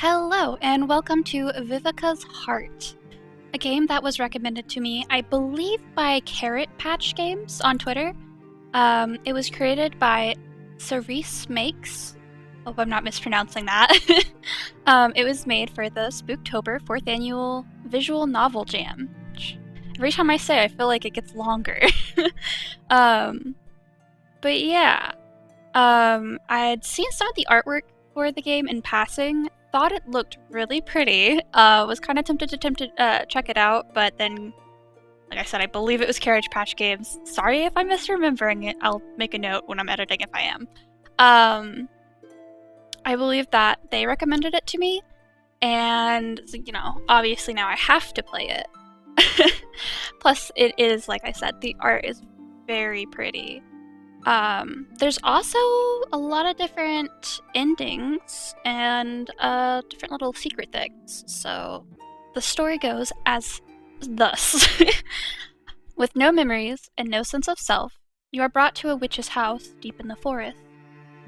Hello, and welcome to Vivica's Heart, a game that was recommended to me, I believe, by Carrot Patch Games on Twitter. It was created by Cerise Makes. Hope I'm not mispronouncing that. It was made for the Spooktober 4th Annual Visual Novel Jam. Which, every time I say, I feel like it gets longer. But yeah, I had seen some of the artwork for the game in passing. Thought it looked really pretty. Was kind of tempted to check it out, but then, like I said, I believe it was Carriage Patch Games. Sorry if I'm misremembering it. I'll make a note when I'm editing if I am. I believe that they recommended it to me, and obviously now I have to play it. Plus, it is, like I said, the art is very pretty. There's also a lot of different endings and different little secret things. So the story goes as thus. With no memories and no sense of self, you are brought to a witch's house deep in the forest.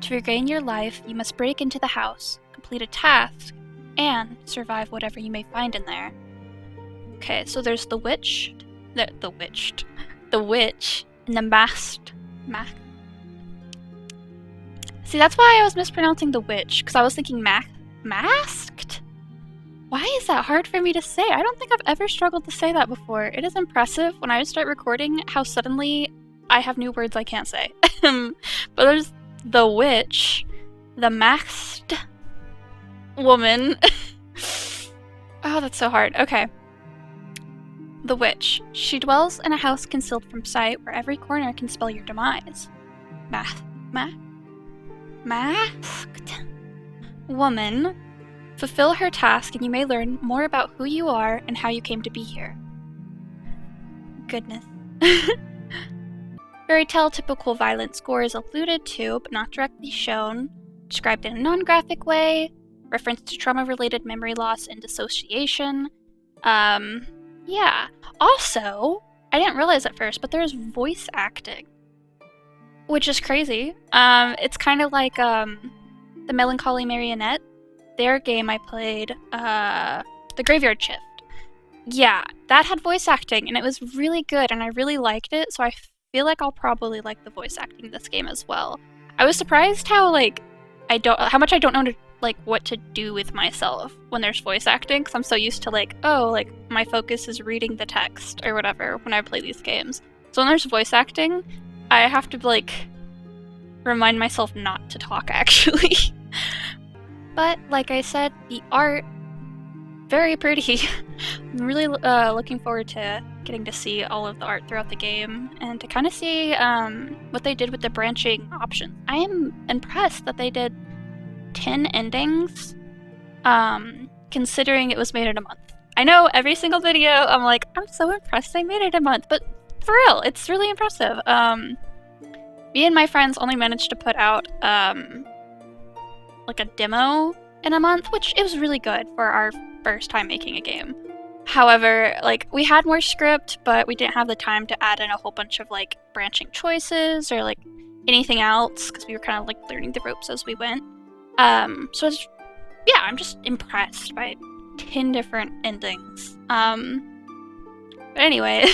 To regain your life, you must break into the house, complete a task, and survive whatever you may find in there. Okay, so there's the witch, and the masked. See, that's why I was mispronouncing the witch, because I was thinking masked? Why is that hard for me to say? I don't think I've ever struggled to say that before. It is impressive when I start recording how suddenly I have new words I can't say. But there's the witch, the masked woman. Oh, that's so hard. Okay. The witch. She dwells in a house concealed from sight where every corner can spell your demise. Masked woman. Fulfill her task and you may learn more about who you are and how you came to be here. Goodness. Fairy tale typical violent score is alluded to, but not directly shown. Described in a non-graphic way. Reference to trauma-related memory loss and dissociation. Yeah. Also, I didn't realize at first, but there's voice acting, which is crazy. It's kind of like the Melancholy Marionette. Their game I played, The Graveyard Shift. Yeah, that had voice acting, and it was really good, and I really liked it, so I feel like I'll probably like the voice acting in this game as well. I was surprised how much I don't know what to do with myself when there's voice acting, because I'm so used to my focus is reading the text or whatever when I play these games. So when there's voice acting, I have to remind myself not to talk actually. But like I said, the art, very pretty. I'm really looking forward to getting to see all of the art throughout the game and to kind of see what they did with the branching options. I am impressed that they did 10 endings, considering it was made in a month. I know every single video I'm like, I'm so impressed they made it in a month, but for real, it's really impressive. Me and my friends only managed to put out a demo in a month, which it was really good for our first time making a game. However, we had more script, but we didn't have the time to add in a whole bunch of branching choices or anything else because we were kind of learning the ropes as we went. So it's, yeah, I'm just impressed by 10 different endings. But anyway,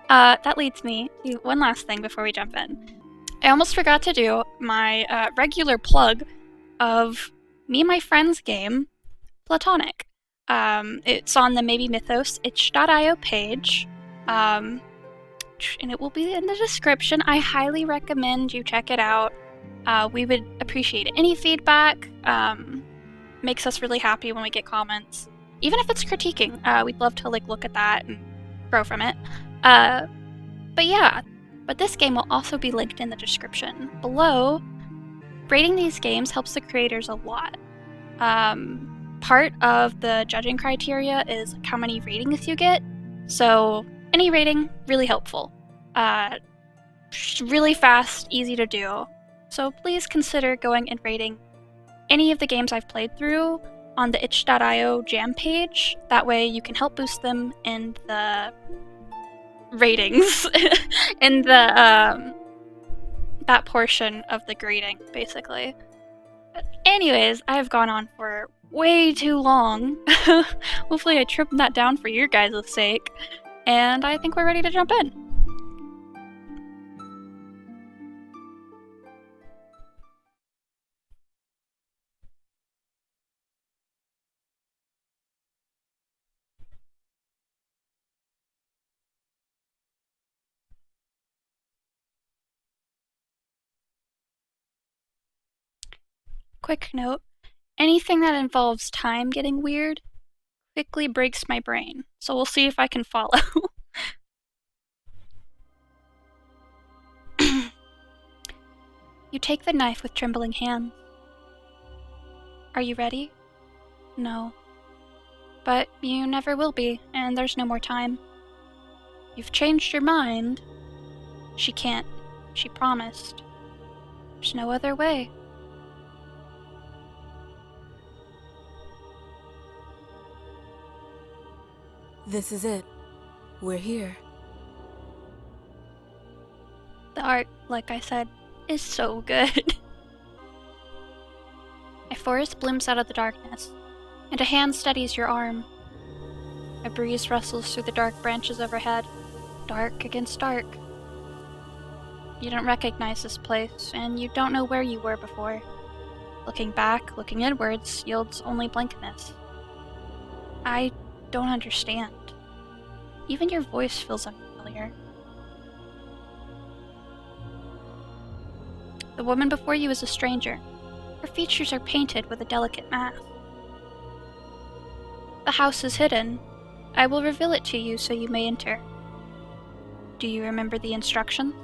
that leads me to one last thing before we jump in. I almost forgot to do my regular plug of me and my friend's game, Platonic. It's on the Maybe Mythos itch.io page, and it will be in the description. I highly recommend you check it out. We would appreciate any feedback. Makes us really happy when we get comments. Even if it's critiquing, we'd love to look at that and grow from it. But this game will also be linked in the description below. Rating these games helps the creators a lot. Part of the judging criteria is how many ratings you get. So any rating, really helpful. Really fast, easy to do. So please consider going and rating any of the games I've played through on the itch.io jam page. That way you can help boost them in the ratings, in the that portion of the grading, basically. But anyways, I've gone on for way too long. Hopefully I trimmed that down for your guys' sake. And I think we're ready to jump in. Quick note, anything that involves time getting weird quickly breaks my brain, so we'll see if I can follow. You take the knife with trembling hands. Are you ready? No. But you never will be, and there's no more time. You've changed your mind. She can't. She promised. There's no other way. This is it. We're here. The art, like I said, is so good. A forest blooms out of the darkness, and a hand steadies your arm. A breeze rustles through the dark branches overhead, dark against dark. You don't recognize this place, and you don't know where you were before. Looking back, looking inwards, yields only blankness. I don't understand. Even your voice feels unfamiliar. The woman before you is a stranger. Her features are painted with a delicate mask. The house is hidden. I will reveal it to you so you may enter. Do you remember the instructions?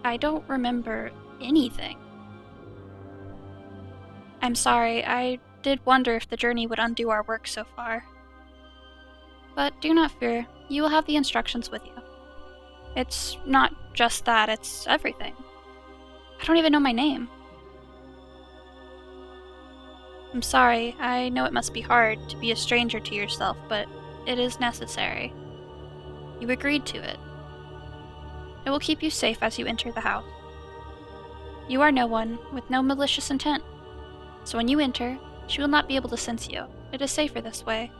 I don't remember anything. I'm sorry, I did wonder if the journey would undo our work so far. But do not fear, you will have the instructions with you. It's not just that, it's everything. I don't even know my name. I'm sorry, I know it must be hard to be a stranger to yourself, but it is necessary. You agreed to it. It will keep you safe as you enter the house. You are no one, with no malicious intent. So when you enter, she will not be able to sense you. It is safer this way.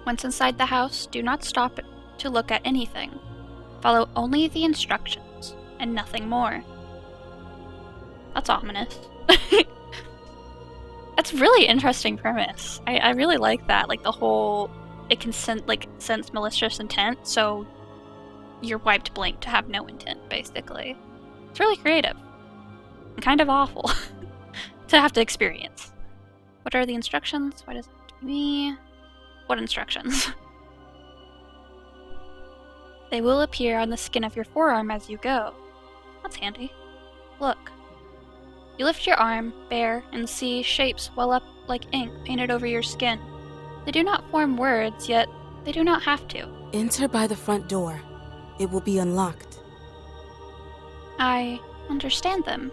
Once inside the house, do not stop to look at anything. Follow only the instructions, and nothing more. That's ominous. That's a really interesting premise. I really like that. Like the whole, it can sense malicious intent, so you're wiped blank to have no intent, basically. It's really creative. And kind of awful to have to experience. What are the instructions? Why does it have to be me? What instructions? They will appear on the skin of your forearm as you go. That's handy. Look. You lift your arm, bare, and see shapes well up like ink painted over your skin. They do not form words, yet they do not have to. Enter by the front door. It will be unlocked. I understand them.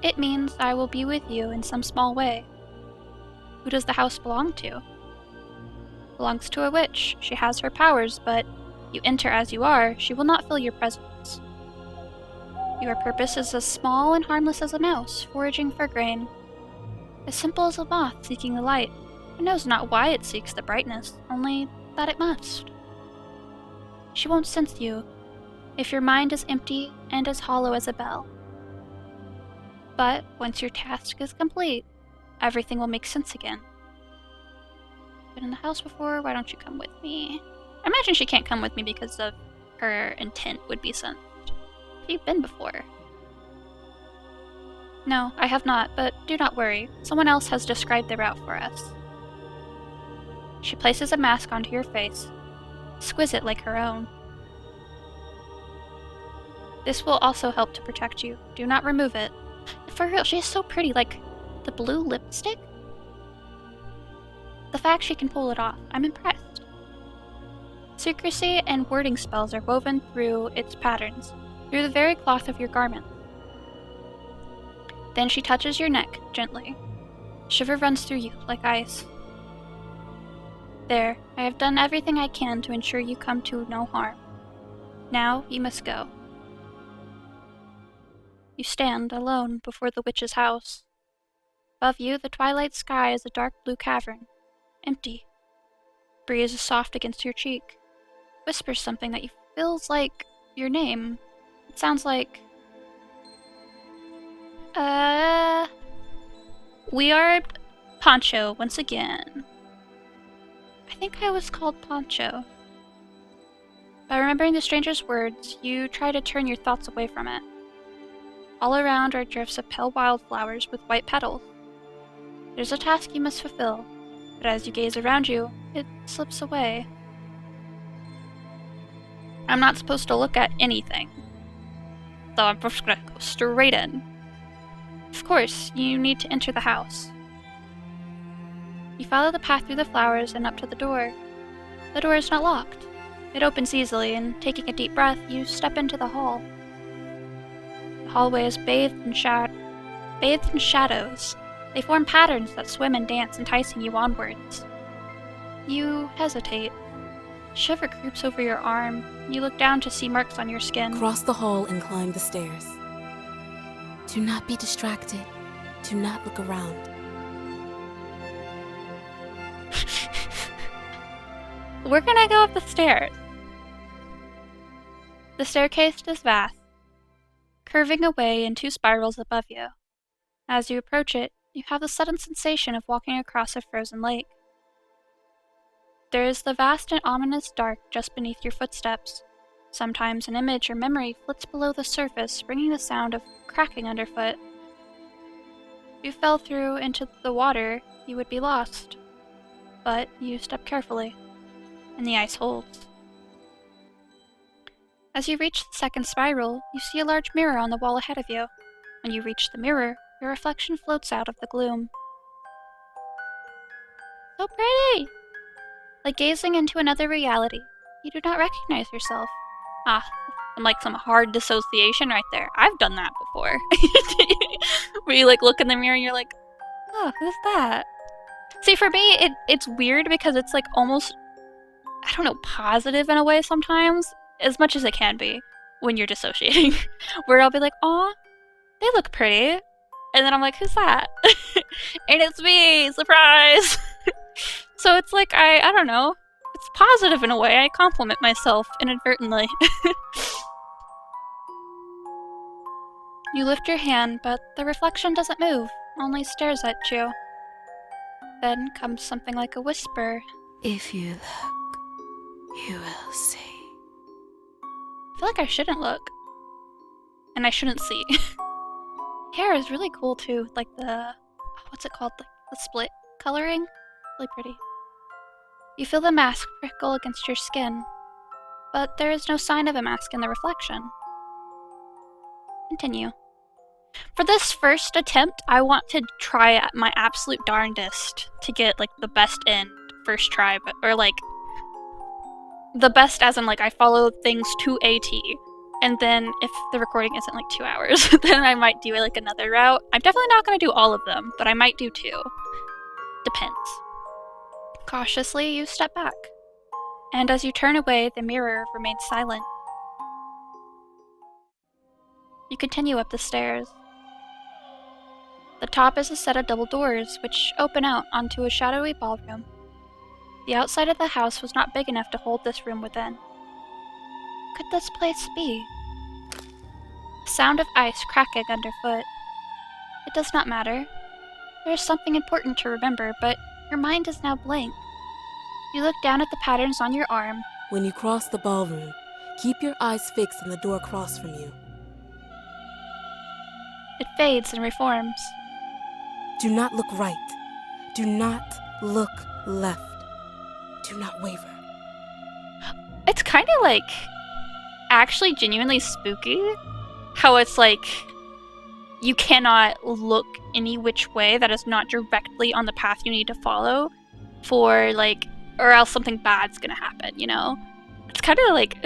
It means I will be with you in some small way. Who does the house belong to? Belongs to a witch. She has her powers, but you enter as you are, she will not feel your presence. Your purpose is as small and harmless as a mouse, foraging for grain. As simple as a moth seeking the light. It knows not why it seeks the brightness, only that it must. She won't sense you, if your mind is empty and as hollow as a bell. But once your task is complete, everything will make sense again. Been in the house before, why don't you come with me? I imagine she can't come with me because of her intent would be sensed. Have you been before? No, I have not, but do not worry. Someone else has described the route for us. She places a mask onto your face, exquisite like her own. This will also help to protect you. Do not remove it. For real, she is so pretty, like the blue lipstick? The fact she can pull it off, I'm impressed. Secrecy and wording spells are woven through its patterns, through the very cloth of your garment. Then she touches your neck, gently. Shiver runs through you, like ice. There, I have done everything I can to ensure you come to no harm. Now, you must go. You stand alone before the witch's house. Above you, the twilight sky is a dark blue cavern, empty. Breeze is soft against your cheek. Whispers something that feels like your name. It sounds like... We are Poncho once again. I think I was called Poncho. By remembering the stranger's words, you try to turn your thoughts away from it. All around are drifts of pale wildflowers with white petals. There's a task you must fulfill, but as you gaze around you, it slips away. I'm not supposed to look at anything, so I'm just gonna go straight in. Of course, you need to enter the house. You follow the path through the flowers and up to the door. The door is not locked. It opens easily, and taking a deep breath, you step into the hall. The hallway is bathed in shadows. They form patterns that swim and dance, enticing you onwards. You hesitate. A shiver creeps over your arm. You look down to see marks on your skin. Cross the hall and climb the stairs. Do not be distracted. Do not look around. We're gonna go up the stairs. The staircase is vast, curving away in 2 spirals above you. As you approach it, you have the sudden sensation of walking across a frozen lake. There is the vast and ominous dark just beneath your footsteps. Sometimes an image or memory flits below the surface, bringing the sound of cracking underfoot. If you fell through into the water, you would be lost. But you step carefully, and the ice holds. As you reach the second spiral, you see a large mirror on the wall ahead of you. When you reach the mirror, your reflection floats out of the gloom. So pretty! Like gazing into another reality, you do not recognize yourself. I'm like some hard dissociation right there. I've done that before. Where you like look in the mirror and you're like, oh, who's that? See, for me, it's weird because it's like almost, I don't know, positive in a way sometimes, as much as it can be when you're dissociating. Where I'll be like, aw, they look pretty. And then I'm like, who's that? And it's me! Surprise! So it's like, I don't know. It's positive in a way. I compliment myself inadvertently. You lift your hand, but the reflection doesn't move, only stares at you. Then comes something like a whisper. If you look, you will see. I feel like I shouldn't look. And I shouldn't see. Hair is really cool too, like the, what's it called? Like the split coloring? Really pretty. You feel the mask prickle against your skin, but there is no sign of a mask in the reflection. Continue. For this first attempt, I want to try my absolute darndest to get like the best end first try, or like the best as in like I follow things to a T. And then if the recording isn't like 2 hours, then I might do like another route. I'm definitely not going to do all of them, but I might do 2. Depends. Cautiously, you step back. And as you turn away, the mirror remains silent. You continue up the stairs. The top is a set of double doors, which open out onto a shadowy ballroom. The outside of the house was not big enough to hold this room within. What could this place be? The sound of ice cracking underfoot. It does not matter. There is something important to remember, but your mind is now blank. You look down at the patterns on your arm. When you cross the ballroom, keep your eyes fixed on the door across from you. It fades and reforms. Do not look right. Do not look left. Do not waver. It's kind of like actually genuinely spooky. How it's like you cannot look any which way that is not directly on the path you need to follow for like, or else something bad's gonna happen, you know? It's kind of like,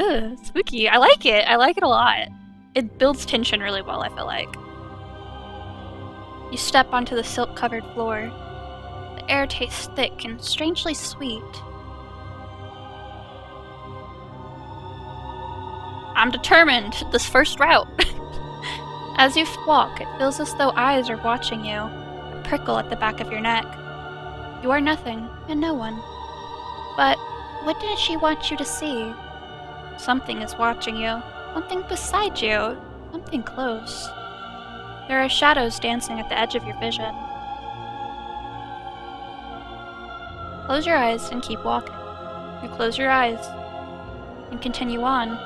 spooky. I like it. I like it a lot. It builds tension really well, I feel like. You step onto the silk-covered floor. The air tastes thick and strangely sweet. I'm determined, this first route. As you walk, it feels as though eyes are watching you, a prickle at the back of your neck. You are nothing and no one. But what did she want you to see? Something is watching you, something beside you, something close. There are shadows dancing at the edge of your vision. Close your eyes and keep walking. You close your eyes and continue on.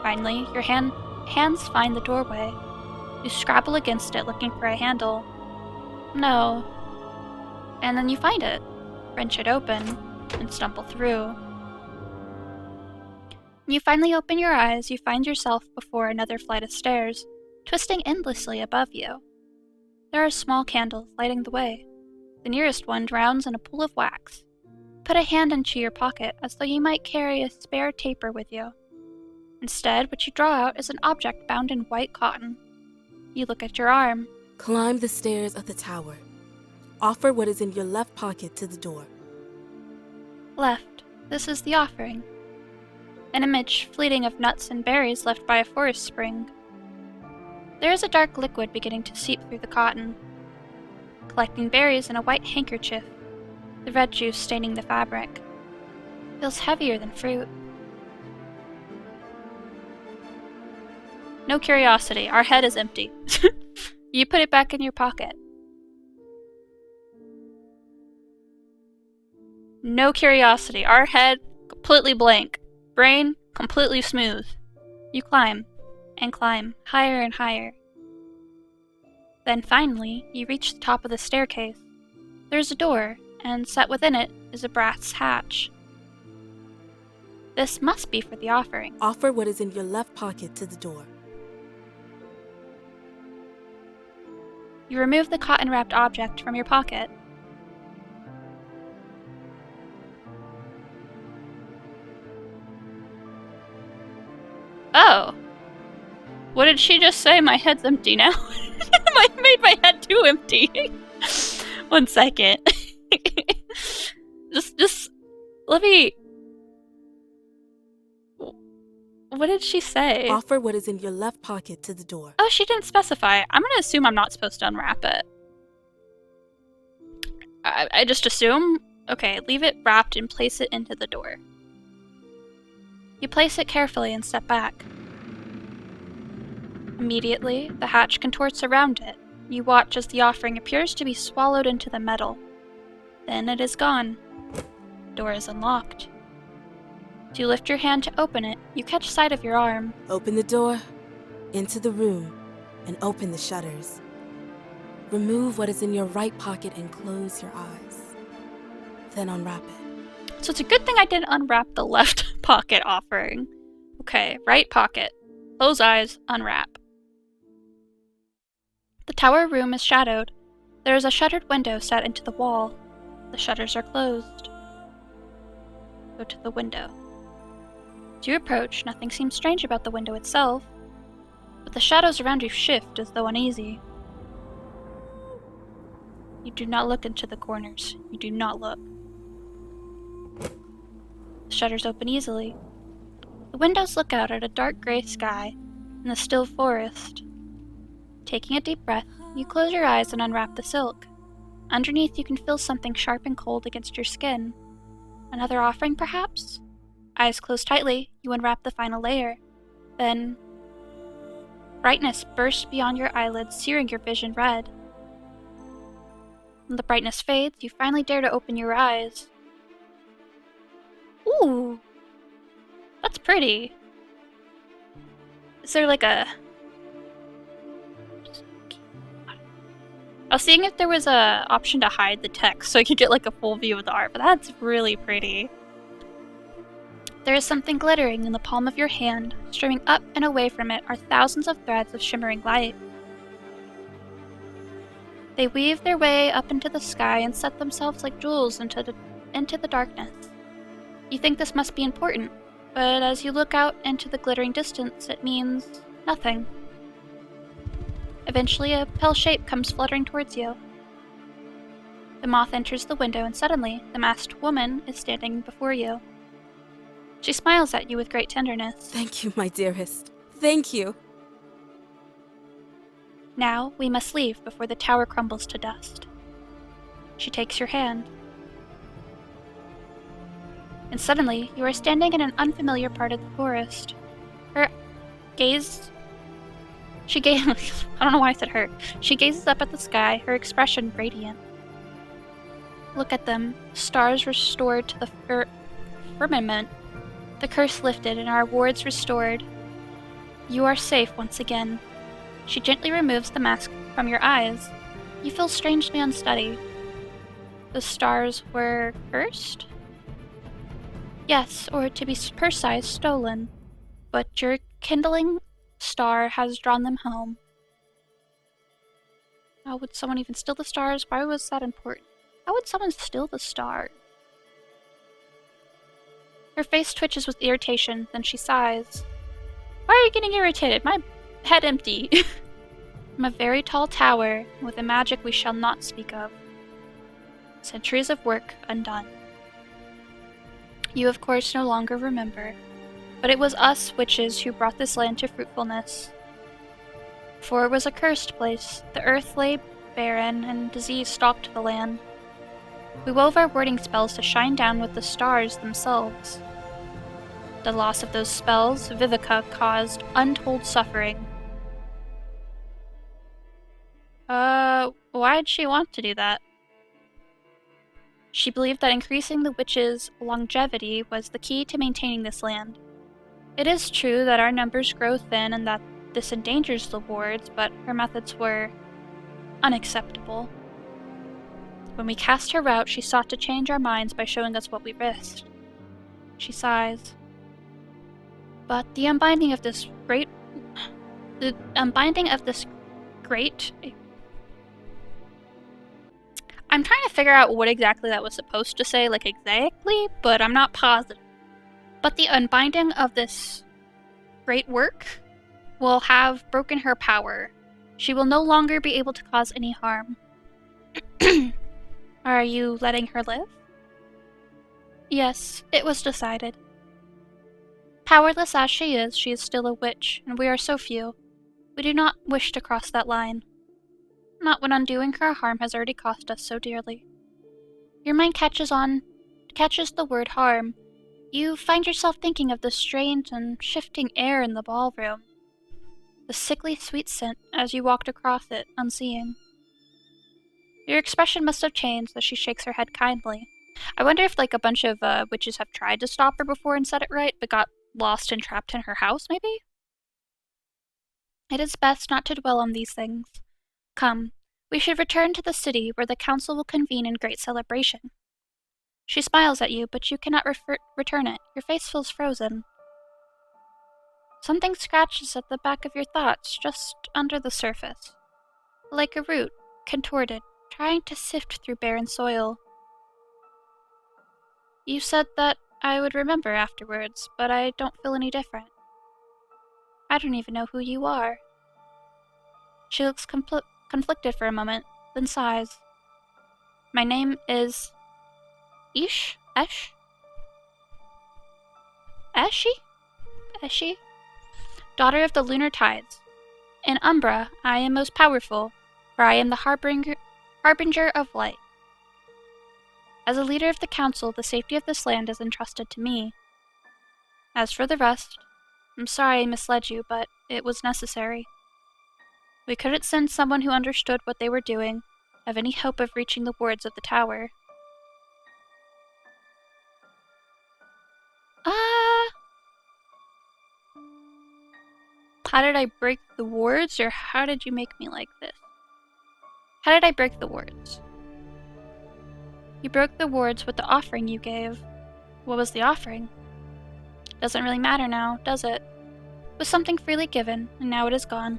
Finally, your hands find the doorway. You scrabble against it looking for a handle. No. And then you find it, wrench it open, and stumble through. When you finally open your eyes, you find yourself before another flight of stairs, twisting endlessly above you. There are small candles lighting the way. The nearest one drowns in a pool of wax. Put a hand into your pocket as though you might carry a spare taper with you. Instead, what you draw out is an object bound in white cotton. You look at your arm. Climb the stairs of the tower. Offer what is in your left pocket to the door. Left. This is the offering. An image fleeting of nuts and berries left by a forest spring. There is a dark liquid beginning to seep through the cotton, collecting berries in a white handkerchief, the red juice staining the fabric. Feels heavier than fruit. No curiosity. Our head is empty. You put it back in your pocket. No curiosity. Our head completely blank. Brain completely smooth. You climb and climb higher and higher. Then finally, you reach the top of the staircase. There's a door, and set within it is a brass hatch. This must be for the offering. Offer what is in your left pocket to the door. You remove the cotton-wrapped object from your pocket. Oh. What did she just say? My head's empty now. I made my head too empty. 1 second. just let me... What did she say? Offer what is in your left pocket to the door. Oh, she didn't specify. I'm gonna assume I'm not supposed to unwrap it. I just assume? Okay, leave it wrapped and place it into the door. You place it carefully and step back. Immediately, the hatch contorts around it. You watch as the offering appears to be swallowed into the metal. Then it is gone. The door is unlocked. As you lift your hand to open it, you catch sight of your arm. Open the door, into the room, and open the shutters. Remove what is in your right pocket and close your eyes. Then unwrap it. So it's a good thing I didn't unwrap the left pocket offering. Okay, right pocket. Close eyes, unwrap. The tower room is shadowed. There is a shuttered window set into the wall. The shutters are closed. Go to the window. As you approach, nothing seems strange about the window itself, but the shadows around you shift as though uneasy. You do not look into the corners. You do not look. The shutters open easily. The windows look out at a dark gray sky and the still forest. Taking a deep breath, you close your eyes and unwrap the silk. Underneath, you can feel something sharp and cold against your skin. Another offering, perhaps? Eyes closed tightly, you unwrap the final layer. Then, brightness bursts beyond your eyelids, searing your vision red. When the brightness fades, you finally dare to open your eyes. Ooh! That's pretty. Is there like a... I was seeing if there was a option to hide the text so I could get like a full view of the art, but that's really pretty. There is something glittering in the palm of your hand. Streaming up and away from it are thousands of threads of shimmering light. They weave their way up into the sky and set themselves like jewels into the darkness. You think this must be important, but as you look out into the glittering distance, it means nothing. Eventually, a pale shape comes fluttering towards you. The moth enters the window, and suddenly, the masked woman is standing before you. She smiles at you with great tenderness. Thank you, my dearest. Thank you. Now we must leave before the tower crumbles to dust. She takes your hand. And suddenly, you are standing in an unfamiliar part of the forest. Her gaze... I don't know why I said her. She gazes up at the sky, her expression radiant. Look at them. Stars restored to the firmament. The curse lifted and our wards restored. You are safe once again. She gently removes the mask from your eyes. You feel strangely unsteady. The stars were cursed? Yes, or to be precise, stolen. But your kindling star has drawn them home. How would someone even steal the stars? Why was that important? How would someone steal the star? Her face twitches with irritation, then she sighs. Why are you getting irritated? My head empty. From a very tall tower, with a magic we shall not speak of. Centuries of work undone. You of course no longer remember, but it was us witches who brought this land to fruitfulness. For it was a cursed place, the earth lay barren, and disease stalked the land. We wove our warding spells to shine down with the stars themselves. The loss of those spells, Vivica, caused untold suffering. Why'd she want to do that? She believed that increasing the witches' longevity was the key to maintaining this land. It is true that our numbers grow thin and that this endangers the wards, but her methods were unacceptable. When we cast her out, she sought to change our minds by showing us what we risked. She sighs. But the unbinding of this great... I'm trying to figure out what exactly that was supposed to say, like exactly, but I'm not positive. But the unbinding of this great work will have broken her power. She will no longer be able to cause any harm. Are you letting her live? Yes, it was decided. Powerless as she is still a witch, and we are so few. We do not wish to cross that line. Not when undoing her harm has already cost us so dearly. Your mind catches the word harm. You find yourself thinking of the strange and shifting air in the ballroom. The sickly sweet scent as you walked across it, unseeing. Your expression must have changed as she shakes her head kindly. I wonder if like a bunch of witches have tried to stop her before and said it right, but got lost and trapped in her house, maybe? It is best not to dwell on these things. Come, we should return to the city where the council will convene in great celebration. She smiles at you, but you cannot return it. Your face feels frozen. Something scratches at the back of your thoughts, just under the surface. Like a root, contorted, trying to sift through barren soil. You said that I would remember afterwards, but I don't feel any different. I don't even know who you are. She looks conflicted for a moment, then sighs. My name is... Eshi? Daughter of the lunar tides. In Umbra, I am most powerful, for I am the harbinger of light. As a leader of the council, the safety of this land is entrusted to me. As for the rest, I'm sorry I misled you, but it was necessary. We couldn't send someone who understood what they were doing, have any hope of reaching the wards of the tower. How did I break the wards, or how did you make me like this? How did I break the wards? You broke the wards with the offering you gave. What was the offering? Doesn't really matter now, does it? It was something freely given, and now it is gone.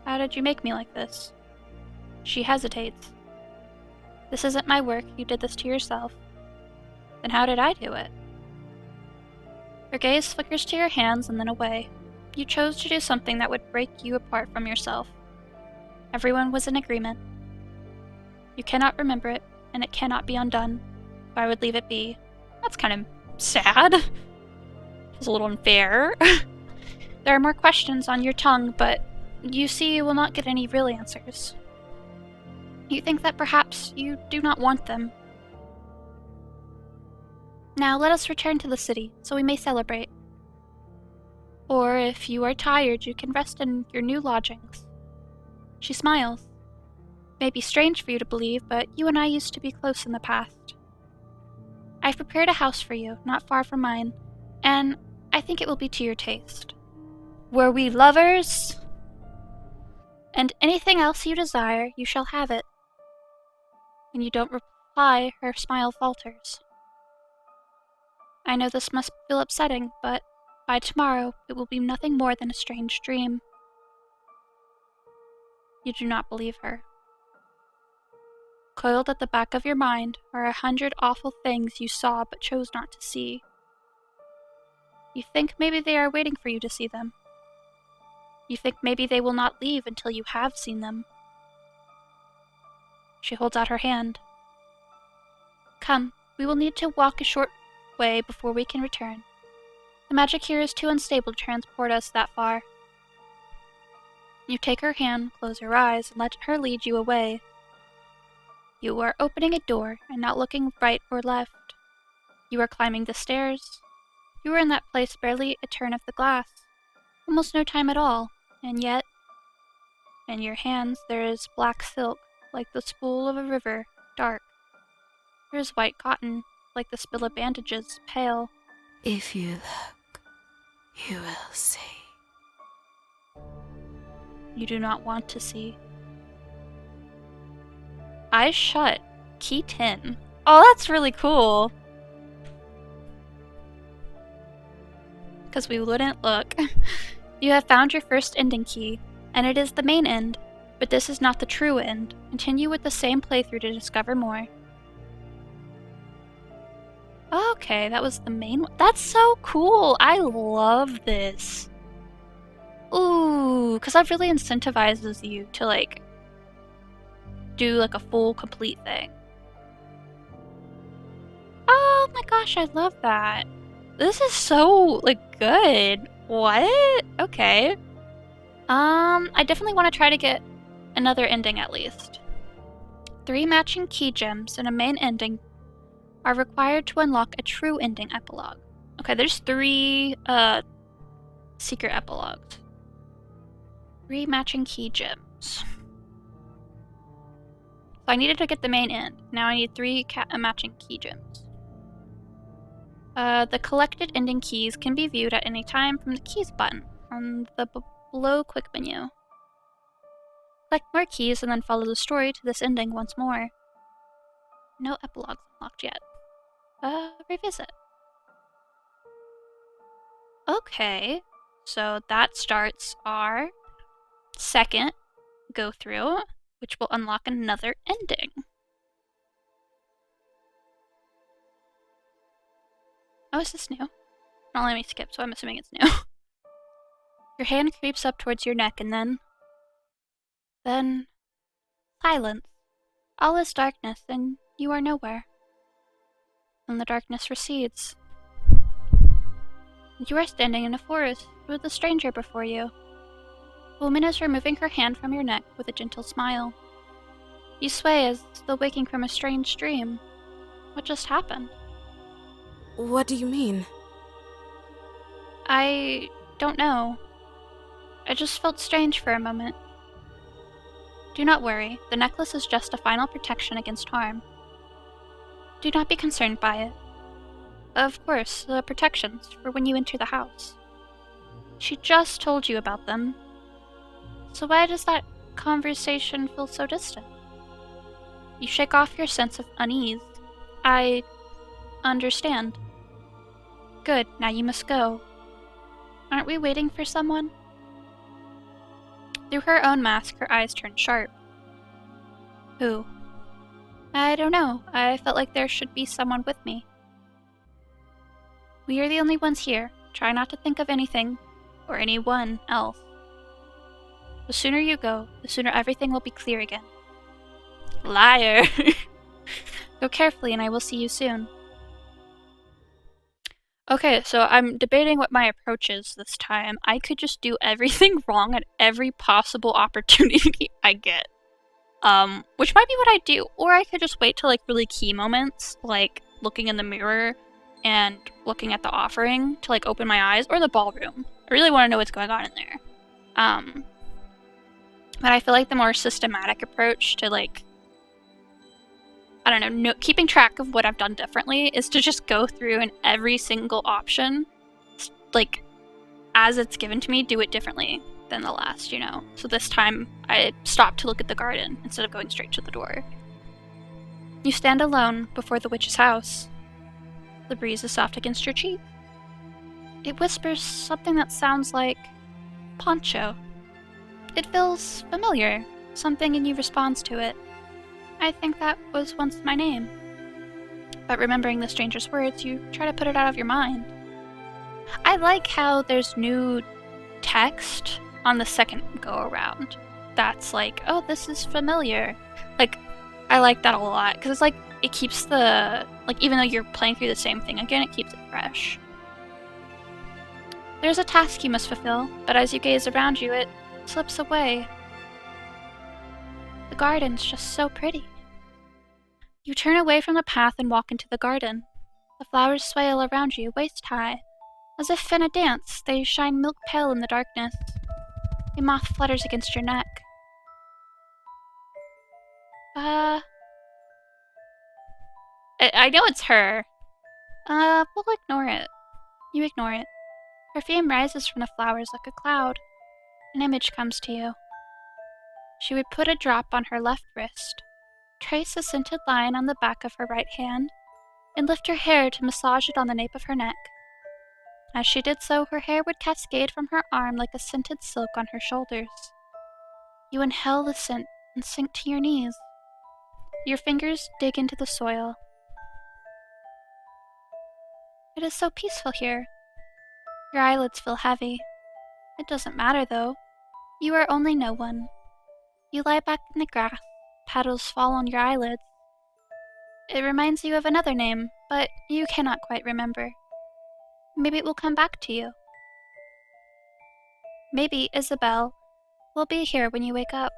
How did you make me like this? She hesitates. This isn't my work, you did this to yourself. Then how did I do it? Her gaze flickers to your hands and then away. You chose to do something that would break you apart from yourself. Everyone was in agreement. You cannot remember it, and it cannot be undone. So I would leave it be. That's kind of sad. It's a little unfair. There are more questions on your tongue, but You see, you will not get any real answers. You think that perhaps you do not want them. Now let us return to the city, so we may celebrate. Or if you are tired, you can rest in your new lodgings. She smiles. It may be strange for you to believe, but you and I used to be close in the past. I've prepared a house for you, not far from mine, and I think it will be to your taste. Were we lovers? And anything else you desire, you shall have it. When you don't reply, her smile falters. I know this must feel upsetting, but by tomorrow it will be nothing more than a strange dream. You do not believe her. Coiled at the back of your mind are 100 awful things you saw but chose not to see. You think maybe they are waiting for you to see them. You think maybe they will not leave until you have seen them. She holds out her hand. Come, we will need to walk a short way before we can return. The magic here is too unstable to transport us that far. You take her hand, close your eyes, and let her lead you away. You are opening a door and not looking right or left. You are climbing the stairs. You are in that place barely a turn of the glass. Almost no time at all, and yet, in your hands there is black silk, like the spool of a river, dark. There is white cotton, like the spill of bandages, pale. If you look, you will see. You do not want to see. Eyes shut. Key 10. Oh, that's really cool. Because we wouldn't look. You have found your first ending key, and it is the main end. But this is not the true end. Continue with the same playthrough to discover more. Okay, that was the main one. That's so cool. I love this. Ooh, because that really incentivizes you to, like, do, like, a full, complete thing. Oh my gosh, I love that. This is so, like, good. What? Okay. I definitely want to try to get another ending at least. 3 matching key gems and a main ending are required to unlock a true ending epilogue. Okay, there's 3 secret epilogues. 3 matching key gems. So I needed to get the main end. Now I need 3 matching key gems. The collected ending keys can be viewed at any time from the Keys button on the below quick menu. Collect more keys and then follow the story to this ending once more. No epilogues unlocked yet. Revisit. Okay, so that starts our second go through, which will unlock another ending. Oh, is this new? Don't let me skip, so I'm assuming it's new. Your hand creeps up towards your neck and then... silence. All is darkness and you are nowhere. Then the darkness recedes. You are standing in a forest with a stranger before you. The woman is removing her hand from your neck with a gentle smile. You sway as though waking from a strange dream. What just happened? What do you mean? I don't know. I just felt strange for a moment. Do not worry, the necklace is just a final protection against harm. Do not be concerned by it. Of course, the protections for when you enter the house. She just told you about them. So why does that conversation feel so distant? You shake off your sense of unease. I understand. Good, now you must go. Aren't we waiting for someone? Through her own mask, her eyes turned sharp. Who? I don't know. I felt like there should be someone with me. We are the only ones here. Try not to think of anything or anyone else. The sooner you go, the sooner everything will be clear again. Liar! Go carefully and I will see you soon. Okay, so I'm debating what my approach is this time. I could just do everything wrong at every possible opportunity I get. Which might be what I do. Or I could just wait till like really key moments, like looking in the mirror and looking at the offering to like open my eyes, or the ballroom. I really want to know what's going on in there. But I feel like the more systematic approach to like, I don't know, keeping track of what I've done differently is to just go through and every single option, like, as it's given to me, do it differently than the last, you know? So this time, I stopped to look at the garden instead of going straight to the door. You stand alone before the witch's house. The breeze is soft against your cheek. It whispers something that sounds like poncho. It feels familiar, something in you responds to it. I think that was once my name. But remembering the stranger's words, you try to put it out of your mind. I like how there's new text on the second go-around. That's like, oh, this is familiar. Like, I like that a lot, because it's like, it keeps the, like, even though you're playing through the same thing again, it keeps it fresh. There's a task you must fulfill, but as you gaze around you, it slips away. The garden's just so pretty. You turn away from the path and walk into the garden. The flowers swale around you, waist-high. As if in a dance, they shine milk-pale in the darkness. A moth flutters against your neck. I know it's her. We'll ignore it. You ignore it. Perfume rises from the flowers like a cloud. An image comes to you. She would put a drop on her left wrist, trace a scented line on the back of her right hand, and lift her hair to massage it on the nape of her neck. As she did so, her hair would cascade from her arm like a scented silk on her shoulders. You inhale the scent and sink to your knees. Your fingers dig into the soil. It is so peaceful here. Your eyelids feel heavy. It doesn't matter, though. You are only no one. You lie back in the grass. Petals fall on your eyelids. It reminds you of another name, but you cannot quite remember. Maybe it will come back to you. Maybe Isabel will be here when you wake up.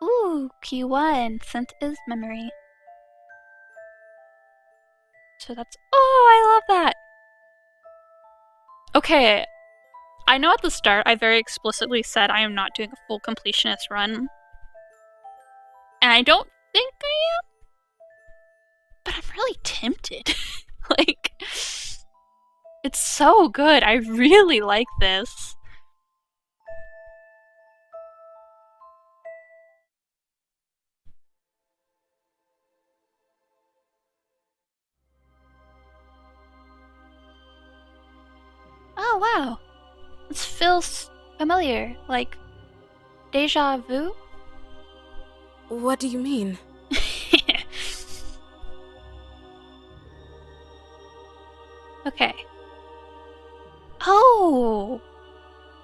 Ooh, Q1, scent is memory. So that's, oh, I love that! Okay, I know at the start I very explicitly said I am not doing a full completionist run. And I don't think I am, but I'm really tempted. Like, it's so good. I really like this. Oh, wow. This feels familiar. Like, deja vu? What do you mean? Okay. Oh!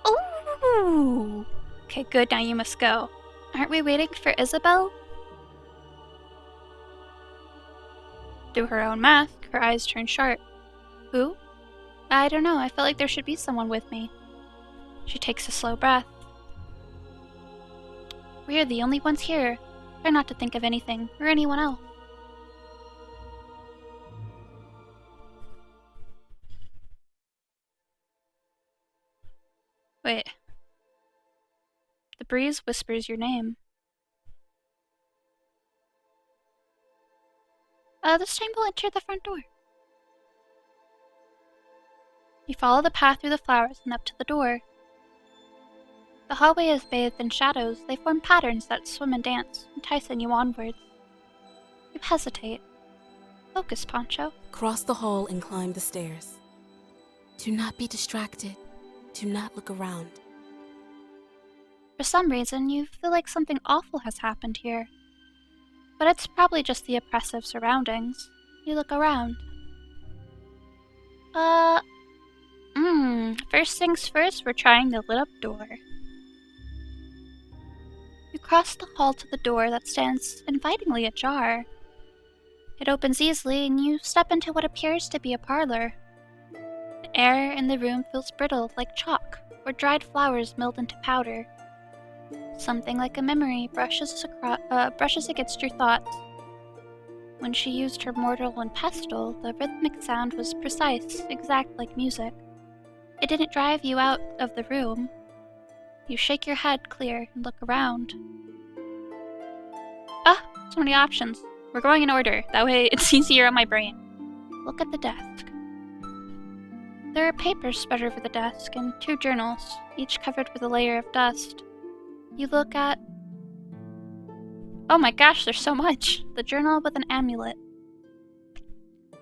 Ooh! Okay, good, now you must go. Aren't we waiting for Isabel? Through her own mask, her eyes turn sharp. Who? I don't know, I felt like there should be someone with me. She takes a slow breath. We are the only ones here. Try not to think of anything, or anyone else. Wait. The breeze whispers your name. This time we'll enter the front door. You follow the path through the flowers and up to the door. The hallway is bathed in shadows. They form patterns that swim and dance, enticing you onwards. You hesitate. Focus, Poncho. Cross the hall and climb the stairs. Do not be distracted. Do not look around. For some reason, you feel like something awful has happened here. But it's probably just the oppressive surroundings. You look around. First things first, we're trying the lit-up door. You cross the hall to the door that stands invitingly ajar. It opens easily, and you step into what appears to be a parlor. The air in the room feels brittle, like chalk, or dried flowers milled into powder. Something like a memory brushes against your thoughts. When she used her mortar and pestle, the rhythmic sound was precise, exact like music. It didn't drive you out of the room. You shake your head clear and look around. Ah, so many options. We're going in order. That way it's easier on my brain. Look at the desk. There are papers spread over the desk and 2 journals, each covered with a layer of dust. You look at... Oh my gosh, there's so much! The journal with an amulet.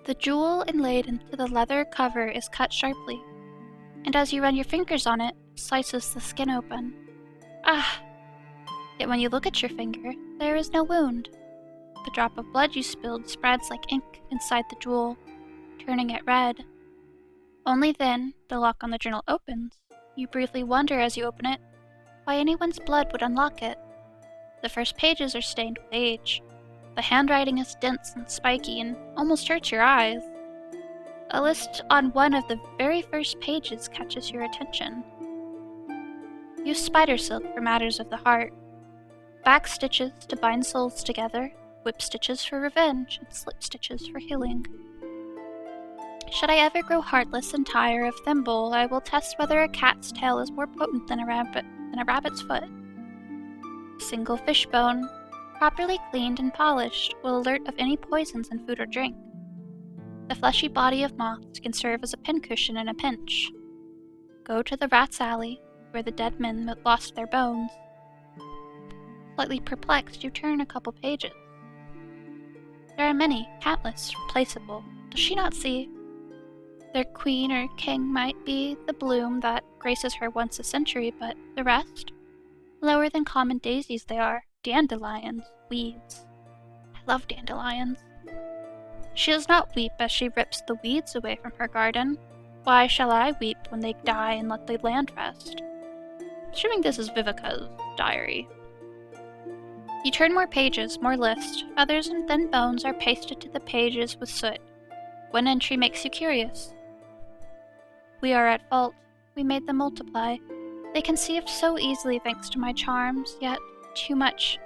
The jewel inlaid into the leather cover is cut sharply, and as you run your fingers on it, it slices the skin open. Ah! Yet when you look at your finger, there is no wound. The drop of blood you spilled spreads like ink inside the jewel, turning it red. Only then, the lock on the journal opens. You briefly wonder as you open it why anyone's blood would unlock it. The first pages are stained with age. The handwriting is dense and spiky and almost hurts your eyes. A list on one of the very first pages catches your attention. Use spider silk for matters of the heart. Back stitches to bind souls together, whip stitches for revenge, and slip stitches for healing. Should I ever grow heartless and tire of Thimble, I will test whether a cat's tail is more potent than a rabbit's foot. A single fish bone, properly cleaned and polished, will alert of any poisons in food or drink. The fleshy body of moths can serve as a pincushion in a pinch. Go to the rat's alley, where the dead men lost their bones. Slightly perplexed, you turn a couple pages. There are many, countless, replaceable. Does she not see? Their queen or king might be the bloom that graces her once a century, but the rest? Lower than common daisies they are, dandelions, weeds. I love dandelions. She does not weep as she rips the weeds away from her garden. Why shall I weep when they die and let the land rest? Assuming this is Vivica's diary. You turn more pages, more lists. Feathers and thin bones are pasted to the pages with soot. One entry makes you curious. We are at fault. We made them multiply. They conceived so easily thanks to my charms, yet too much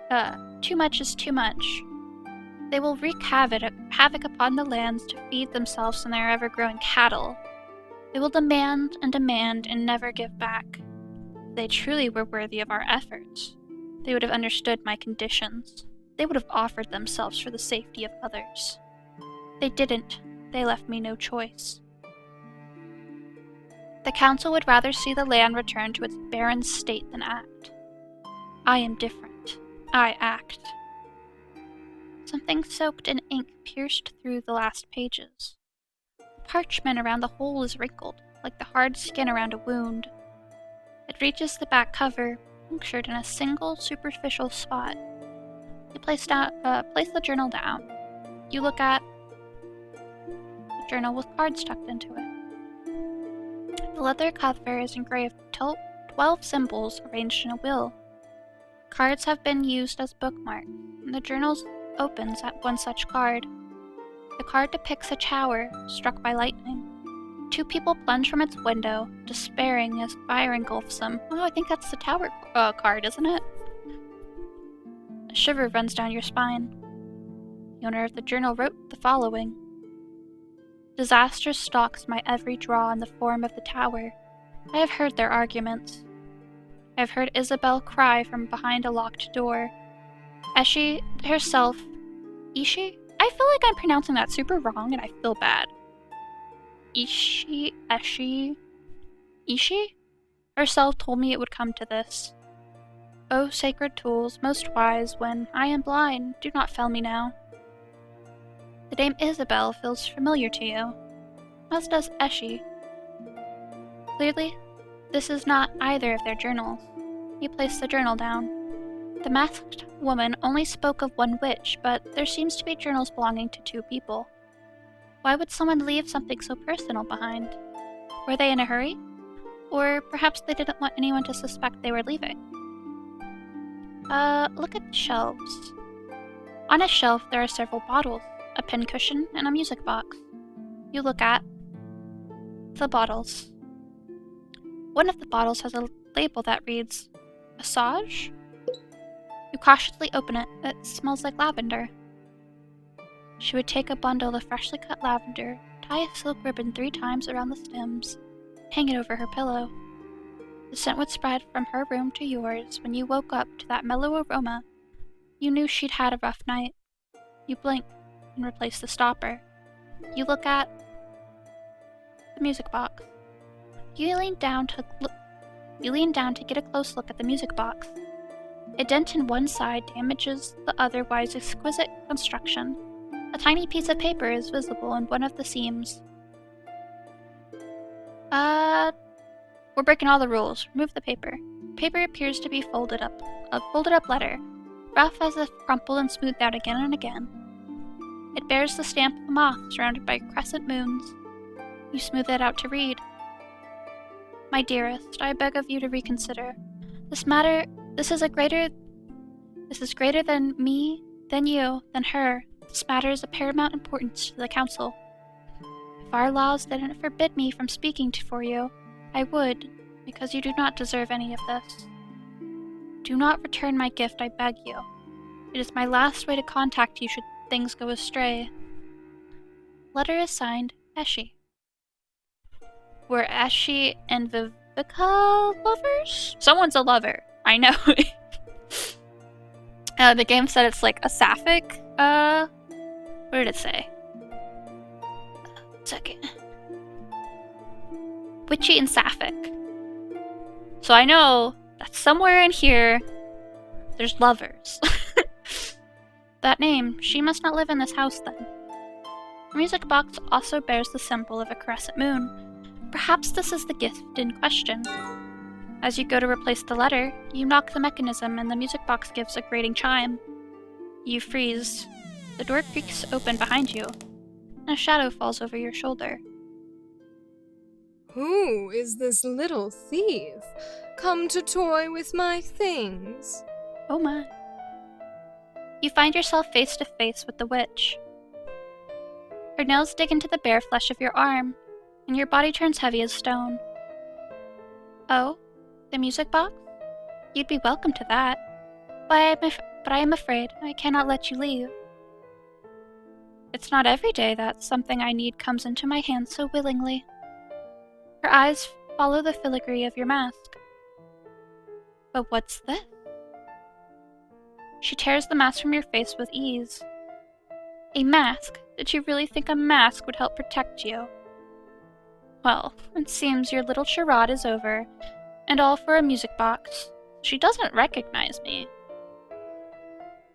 is too much. They will wreak havoc upon the lands to feed themselves and their ever-growing cattle. They will demand and never give back. If they truly were worthy of our efforts, they would have understood my conditions. They would have offered themselves for the safety of others. They didn't. They left me no choice. The council would rather see the land return to its barren state than act. I am different. I act. Something soaked in ink pierced through the last pages. The parchment around the hole is wrinkled, like the hard skin around a wound. It reaches the back cover, punctured in a single superficial spot. You place the journal down. You look at the journal with cards tucked into it. The leather cover is engraved 12 symbols arranged in a wheel. Cards have been used as bookmarks, and the journal opens at one such card. The card depicts a tower struck by lightning. 2 people plunge from its window, despairing as fire engulfs them. Oh, I think that's the tower card, isn't it? A shiver runs down your spine. The owner of the journal wrote the following. Disaster stalks my every draw in the form of the tower. I have heard their arguments. I have heard Isabel cry from behind a locked door. Eshi herself... Ishi? I feel like I'm pronouncing that super wrong and I feel bad. Ishi herself told me it would come to this. O sacred tools, most wise, when I am blind, do not fail me now. The name Isabel feels familiar to you, as does Eshi. Clearly, this is not either of their journals. You place the journal down. The masked woman only spoke of one witch, but there seems to be journals belonging to 2 people. Why would someone leave something so personal behind? Were they in a hurry? Or perhaps they didn't want anyone to suspect they were leaving. Look at the shelves. On a shelf there are several bottles, a pincushion, and a music box. You look at the bottles. One of the bottles has a label that reads, Massage? You cautiously open it. It smells like lavender. She would take a bundle of freshly cut lavender, tie a silk ribbon 3 times around the stems, hang it over her pillow. The scent would spread from her room to yours. When you woke up to that mellow aroma, you knew she'd had a rough night. You blink and replace the stopper. You look at the music box. You lean down to get a close look at the music box. A dent in one side damages the otherwise exquisite construction. A tiny piece of paper is visible in one of the seams. We're breaking all the rules. Remove the paper. Paper appears to be folded up. A folded up letter, rough as if crumpled and smoothed out again and again. It bears the stamp of a moth surrounded by crescent moons. You smooth it out to read. My dearest, I beg of you to reconsider. This is greater than me, than you, than her. This matter is of paramount importance to the council. If our laws didn't forbid me from speaking for you, I would, because you do not deserve any of this. Do not return my gift, I beg you. It is my last way to contact you should things go astray. Letter is signed, Eshi. Were Eshi and Vivica lovers? Someone's a lover. I know. The game said it's like a sapphic. What did it say? Second. Witchy and sapphic. So I know that somewhere in here, there's lovers. That name, she must not live in this house then. The music box also bears the symbol of a crescent moon. Perhaps this is the gift in question. As you go to replace the letter, you knock the mechanism and the music box gives a grating chime. You freeze. The door creaks open behind you, and a shadow falls over your shoulder. Who is this little thief? Come to toy with my things. Oh my. You find yourself face to face with the witch. Her nails dig into the bare flesh of your arm, and your body turns heavy as stone. Oh, the music box? You'd be welcome to that. But I am afraid I cannot let you leave. It's not every day that something I need comes into my hands so willingly. Her eyes follow the filigree of your mask. But what's this? She tears the mask from your face with ease. A mask? Did you really think a mask would help protect you? Well, it seems your little charade is over, and all for a music box. She doesn't recognize me.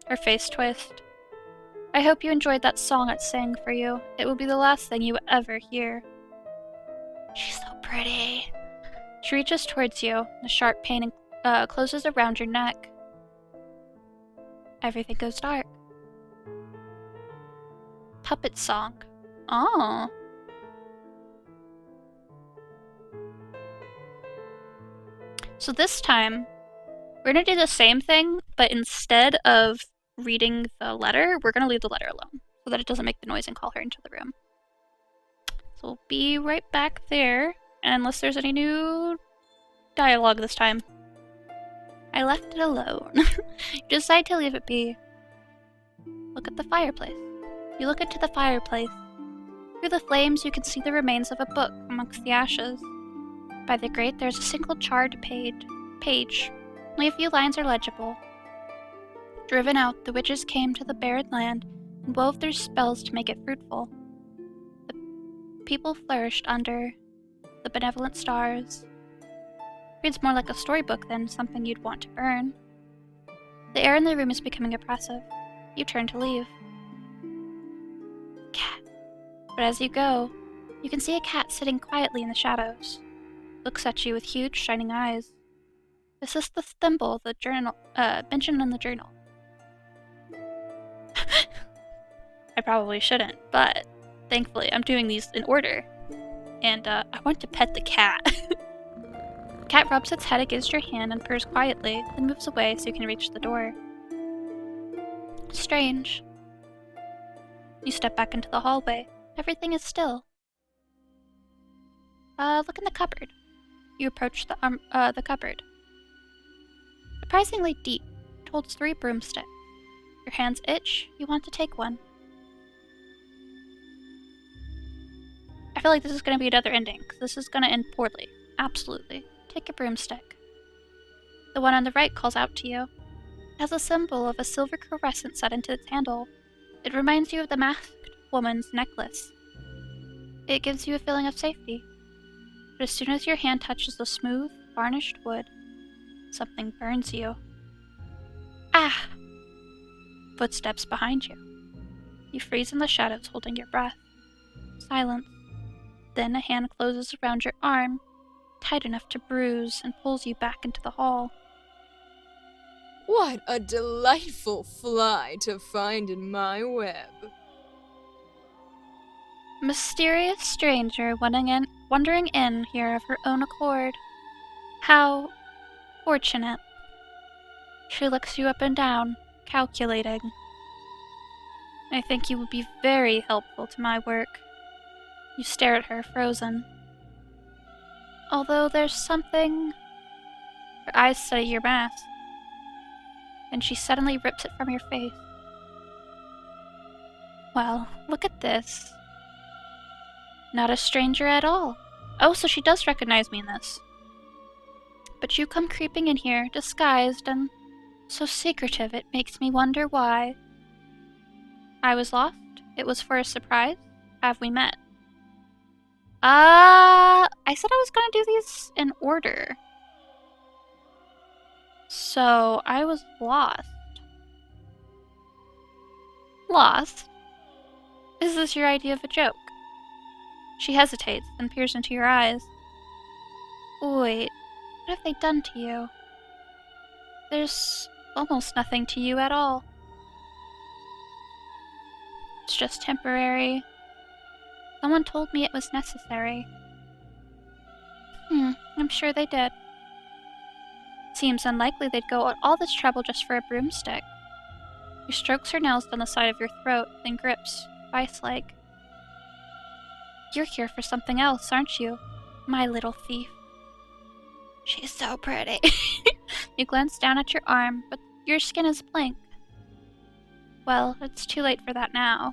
Her face twists. I hope you enjoyed that song it sang for you. It will be the last thing you ever hear. She's so pretty. She reaches towards you, the sharp pain closes around your neck. Everything goes dark. Puppet song. Oh. So this time, we're gonna do the same thing, but instead of reading the letter, we're gonna leave the letter alone so that it doesn't make the noise and call her into the room. So we'll be right back there, unless there's any new dialogue this time. I left it alone. You decide to leave it be. Look at the fireplace. You look into the fireplace. Through the flames, you can see the remains of a book amongst the ashes. By the grate, there's a single charred page. Only a few lines are legible. Driven out, the witches came to the barren land and wove their spells to make it fruitful. The people flourished under the benevolent stars. Reads more like a storybook than something you'd want to burn. The air in the room is becoming oppressive. You turn to leave. Cat. But as you go, you can see a cat sitting quietly in the shadows. Looks at you with huge, shining eyes. This is the thimble the journal mentioned in the journal. I probably shouldn't, but thankfully I'm doing these in order. And I want to pet the cat. The cat rubs its head against your hand and purrs quietly, then moves away so you can reach the door. Strange. You step back into the hallway. Everything is still. Look in the cupboard. You approach the cupboard. Surprisingly deep. It holds 3 broomsticks. Your hands itch. You want to take one. I feel like this is going to be another ending, because this is going to end poorly. Absolutely. Take a broomstick. The one on the right calls out to you. It has a symbol of a silver crescent set into its handle. It reminds you of the masked woman's necklace. It gives you a feeling of safety. But as soon as your hand touches the smooth, varnished wood, something burns you. Ah! Footsteps behind you. You freeze in the shadows, holding your breath. Silence. Then a hand closes around your arm, tight enough to bruise, and pulls you back into the hall. What a delightful fly to find in my web. Mysterious stranger wandering in here of her own accord. How fortunate. She looks you up and down, calculating. I think you would be very helpful to my work. You stare at her, frozen. Although there's something... Her eyes study your mask, and she suddenly rips it from your face. Well, look at this. Not a stranger at all. Oh, so she does recognize me in this. But you come creeping in here, disguised and so secretive it makes me wonder why. I was lost. It was for a surprise. Have we met? I said I was gonna do these in order. So, I was lost. Lost? Is this your idea of a joke? She hesitates, then peers into your eyes. Wait, what have they done to you? There's almost nothing to you at all. It's just temporary. Someone told me it was necessary. I'm sure they did. Seems unlikely they'd go all this trouble just for a broomstick. He strokes her nails down the side of your throat, then grips, vice-like. You're here for something else, aren't you? My little thief. She's so pretty. You glance down at your arm, but your skin is blank. Well, it's too late for that now.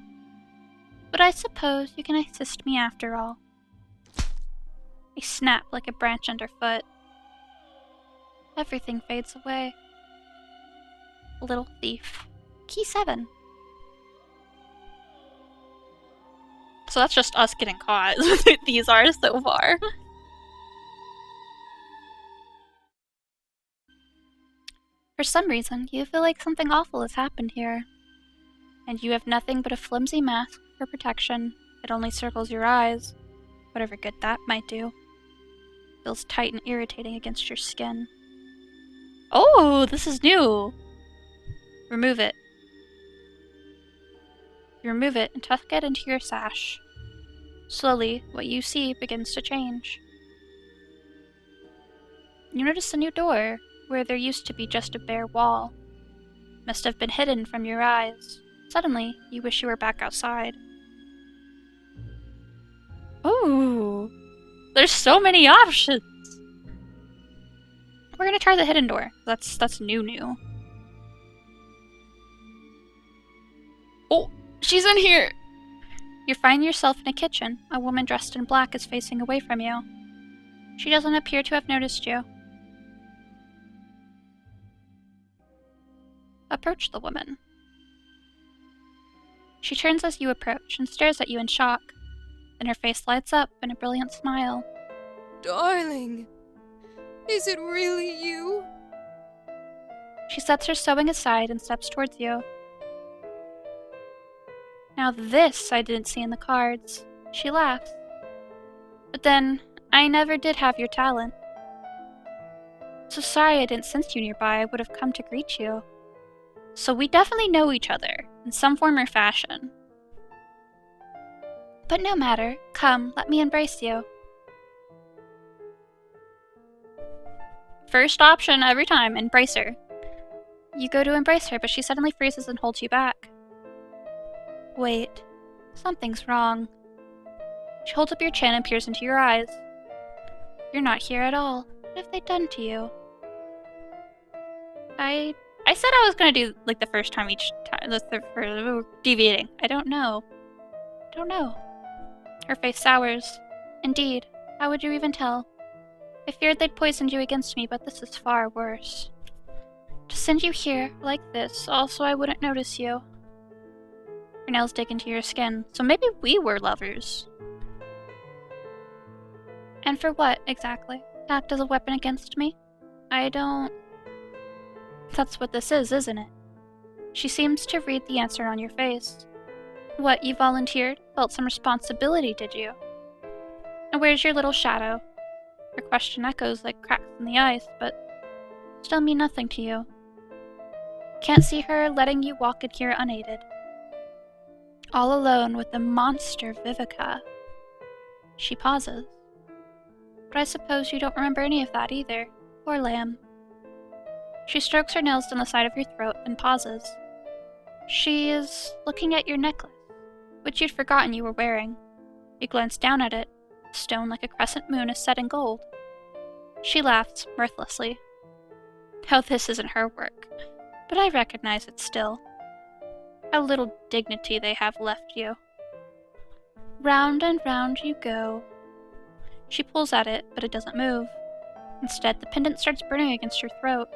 But I suppose you can assist me after all. I snap like a branch underfoot. Everything fades away. Little thief. Key 7. So that's just us getting caught. These are so far. For some reason, you feel like something awful has happened here. And you have nothing but a flimsy mask for protection. It only circles your eyes. Whatever good that might do. Feels tight and irritating against your skin. Oh, this is new! Remove it. You remove it and tuck it into your sash. Slowly, what you see begins to change. You notice a new door, where there used to be just a bare wall. Must have been hidden from your eyes. Suddenly, you wish you were back outside. Ooh! There's so many options! We're gonna try the hidden door. That's new. Oh! She's in here! You find yourself in a kitchen. A woman dressed in black is facing away from you. She doesn't appear to have noticed you. Approach the woman. She turns as you approach and stares at you in shock. Then her face lights up in a brilliant smile. Darling, is it really you? She sets her sewing aside and steps towards you. Now this I didn't see in the cards. She laughs. But then, I never did have your talent. So sorry I didn't sense you nearby. I would have come to greet you. So we definitely know each other, in some form or fashion. But no matter. Come, let me embrace you. First option every time, embrace her. You go to embrace her, but she suddenly freezes and holds you back. Wait, Something's wrong. She holds up your chin and peers into your eyes. You're not here at all. What have they done to you? I said I was gonna do like the first time each time. That's the first deviating. I don't know. Her face sours. Indeed, how would you even tell? I feared they'd poisoned you against me, but this is far worse. To send you here, like this, also I wouldn't notice you. Your nails dig into your skin, so maybe we were lovers. And for what, exactly? Act as a weapon against me? I don't... That's what this is, isn't it? She seems to read the answer on your face. What, you volunteered? Felt some responsibility, did you? And where's your little shadow? Her question echoes like cracks in the ice, but still mean nothing to you. Can't see her letting you walk in here unaided. All alone with the monster Vivica. She pauses. But I suppose you don't remember any of that either. Poor lamb. She strokes her nails down the side of your throat, then pauses. She is looking at your necklace, which you'd forgotten you were wearing. You glance down at it. A stone like a crescent moon is set in gold. She laughs mirthlessly. Oh, this isn't her work, but I recognize it still. How little dignity they have left you. Round and round you go. She pulls at it, but it doesn't move. Instead, the pendant starts burning against your throat.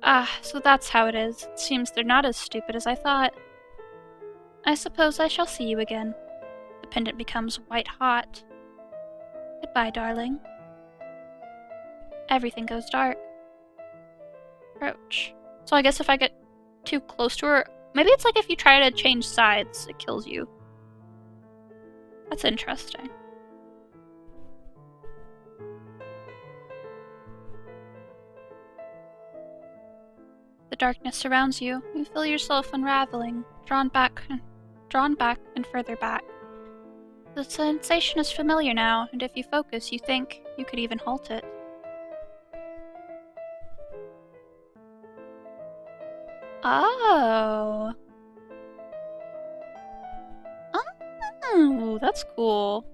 Ah, so that's how it is. It seems they're not as stupid as I thought. I suppose I shall see you again. The pendant becomes white hot. Goodbye, darling. Everything goes dark. Approach. So I guess if I get too close to her... Maybe it's like if you try to change sides, it kills you. That's interesting. The darkness surrounds you. You feel yourself unraveling, drawn back and further back. The sensation is familiar now, and if you focus, you think you could even halt it. Oh. Oh, that's cool.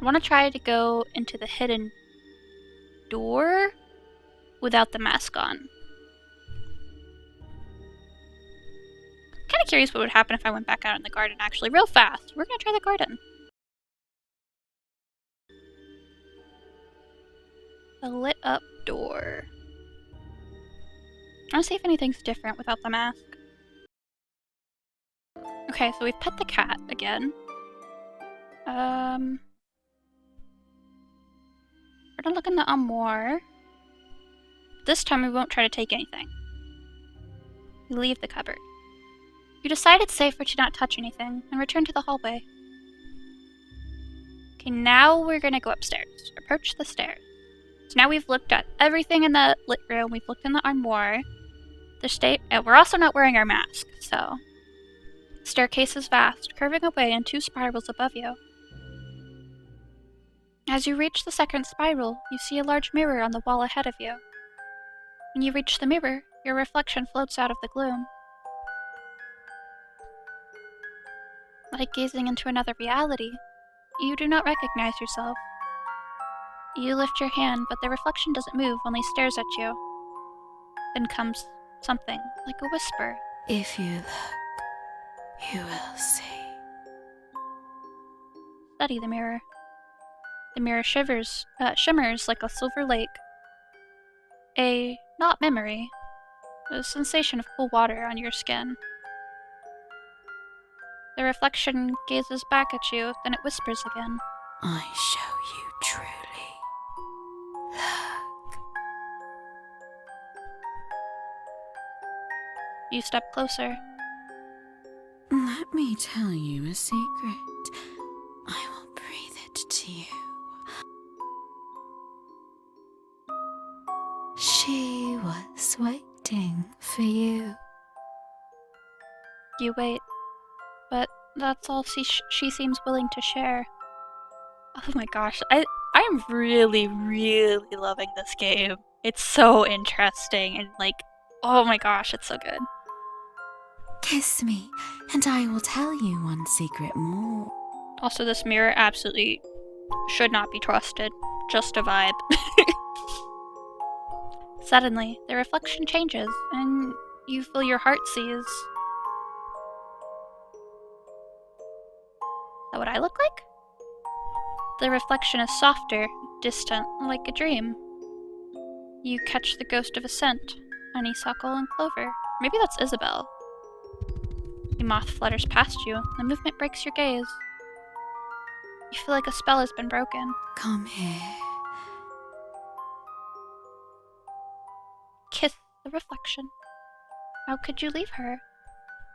I want to try to go into the hidden door without the mask on. Kind of curious what would happen if I went back out in the garden, actually, real fast. We're gonna try the garden. A lit up door. I want to see if anything's different without the mask. Okay, so we've pet the cat again. We're gonna look in the armoire. This time we won't try to take anything. We leave the cupboard. You decide it's safer to not touch anything and return to the hallway. Okay, now we're gonna go upstairs. Approach the stairs. So now we've looked at everything in the lit room. We've looked in the armoire. We're also not wearing our mask, so... The staircase is vast, curving away in 2 spirals above you. As you reach the second spiral, you see a large mirror on the wall ahead of you. When you reach the mirror, your reflection floats out of the gloom. Like gazing into another reality, you do not recognize yourself. You lift your hand, but the reflection doesn't move, only stares at you. Then comes something like a whisper. If you look, you will see. Study the mirror. The mirror shimmers like a silver lake. Not memory, a sensation of cool water on your skin. The reflection gazes back at you, then it whispers again. I show you truly. Look. You step closer. Let me tell you a secret. I will breathe it to you. She was waiting for you. You wait, but that's all she seems willing to share. Oh my gosh, I'm really, really loving this game. It's so interesting and like, oh my gosh, it's so good. Kiss me, and I will tell you one secret more. Also, this mirror absolutely should not be trusted. Just a vibe. Suddenly, the reflection changes, and you feel your heart seize. Is that what I look like? The reflection is softer, distant, like a dream. You catch the ghost of a scent, honeysuckle and clover. Maybe that's Isabel. A moth flutters past you. The movement breaks your gaze. You feel like a spell has been broken. Come here. Kiss the reflection. How could you leave her?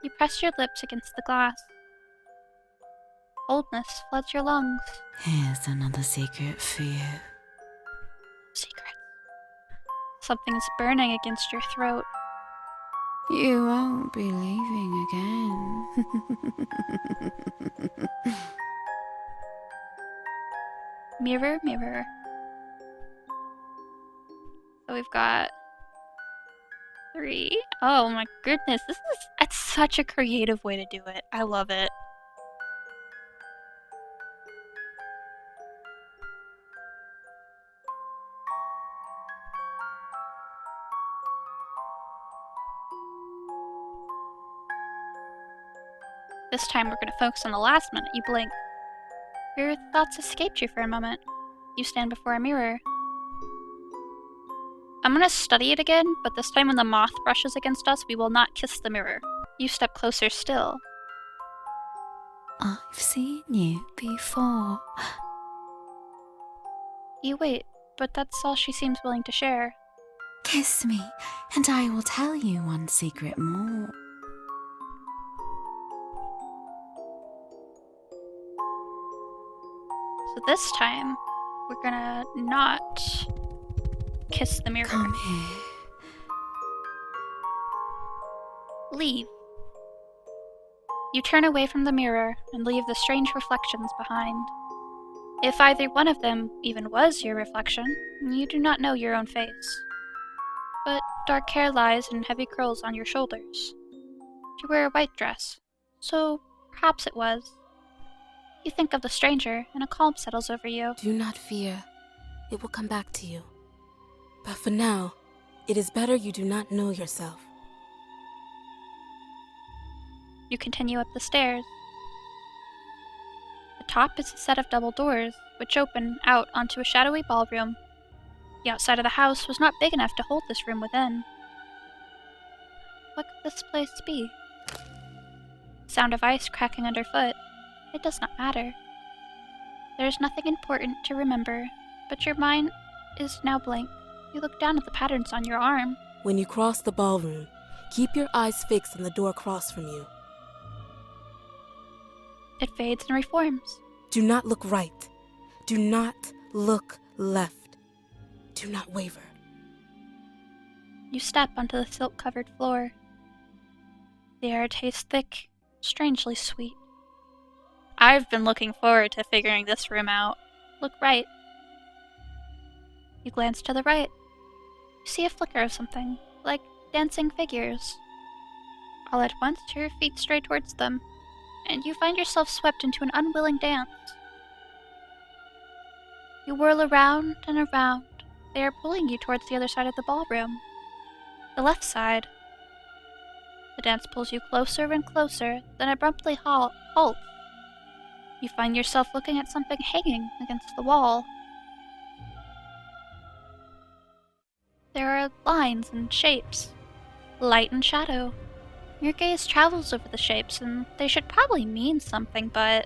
You press your lips against the glass. Coldness floods your lungs. Here's another secret for you. Secrets. Something's burning against your throat. You won't be leaving again. Mirror, mirror. So we've got 3. Oh my goodness, it's such a creative way to do it. I love it. This time we're going to focus on the last minute. You blink. Your thoughts escaped you for a moment. You stand before a mirror. I'm going to study it again, but this time when the moth brushes against us, we will not kiss the mirror. You step closer still. I've seen you before. You wait, but that's all she seems willing to share. Kiss me, and I will tell you one secret more. So this time, we're gonna not kiss the mirror. Come here. Leave. You turn away from the mirror and leave the strange reflections behind. If either one of them even was your reflection, you do not know your own face. But dark hair lies in heavy curls on your shoulders. You wear a white dress, so perhaps it was. You think of the stranger, and a calm settles over you. Do not fear. It will come back to you. But for now, it is better you do not know yourself. You continue up the stairs. The top is a set of double doors, which open out onto a shadowy ballroom. The outside of the house was not big enough to hold this room within. What could this place be? Sound of ice cracking underfoot. It does not matter. There is nothing important to remember, but your mind is now blank. You look down at the patterns on your arm. When you cross the ballroom, keep your eyes fixed on the door across from you. It fades and reforms. Do not look right. Do not look left. Do not waver. You step onto the silk-covered floor. The air tastes thick, strangely sweet. I've been looking forward to figuring this room out. Look right. You glance to the right. You see a flicker of something, like dancing figures. All at once, your feet stray towards them, and you find yourself swept into an unwilling dance. You whirl around and around. They are pulling you towards the other side of the ballroom. The left side. The dance pulls you closer and closer, then abruptly halts. You find yourself looking at something hanging against the wall. There are lines and shapes, light and shadow. Your gaze travels over the shapes, and they should probably mean something, but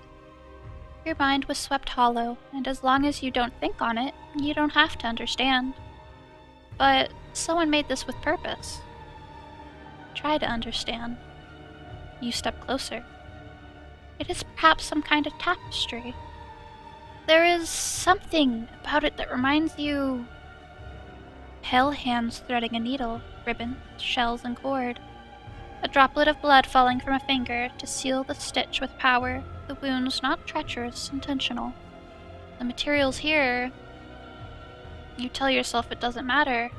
your mind was swept hollow, and as long as you don't think on it, you don't have to understand. But someone made this with purpose. Try to understand. You step closer. It is perhaps some kind of tapestry. There is something about it that reminds you... Pale hands threading a needle, ribbons, shells, and cord. A droplet of blood falling from a finger to seal the stitch with power, the wounds not treacherous, intentional. The materials here... You tell yourself it doesn't matter.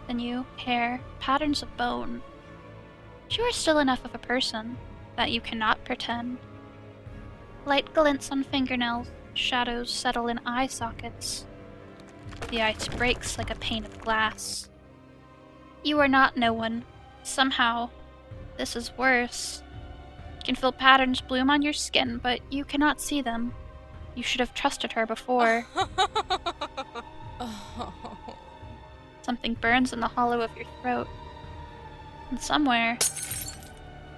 Then you, hair, patterns of bone. But you are still enough of a person that you cannot pretend. Light glints on fingernails, shadows settle in eye sockets. The ice breaks like a pane of glass. You are not no one. Somehow, this is worse. You can feel patterns bloom on your skin, but you cannot see them. You should have trusted her before. Something burns in the hollow of your throat. And somewhere,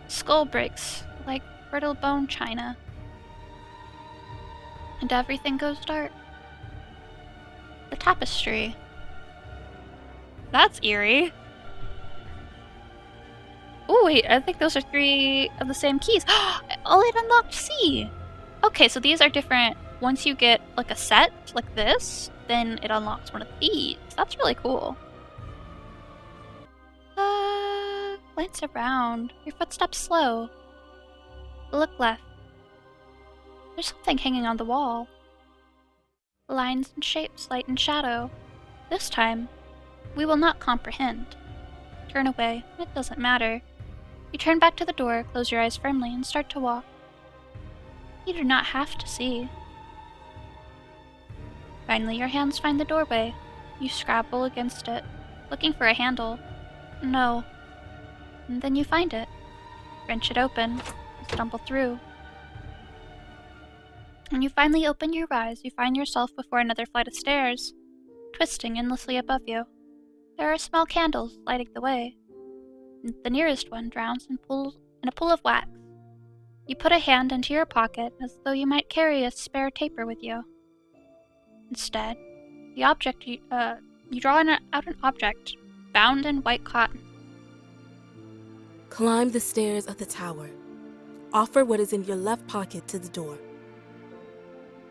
skull breaks like brittle bone china. And everything goes dark. The tapestry. That's eerie. Oh wait, I think those are 3 of the same keys. Oh, it unlocked C! Okay, so these are different. Once you get like a set like this, then it unlocks one of these. That's really cool. Glance around. Your footsteps slow. Look left. There's something hanging on the wall. Lines and shapes, light and shadow. This time, we will not comprehend. Turn away. It doesn't matter. You turn back to the door, close your eyes firmly, and start to walk. You do not have to see. Finally, your hands find the doorway. You scrabble against it, looking for a handle. No. And then you find it. Wrench it open. Stumble through. When you finally open your eyes, you find yourself before another flight of stairs, twisting endlessly above you. There are small candles lighting the way. The nearest one drowns in a pool of wax. You put a hand into your pocket as though you might carry a spare taper with you. Instead, you draw out an object bound in white cotton. Climb the stairs of the tower. Offer what is in your left pocket to the door.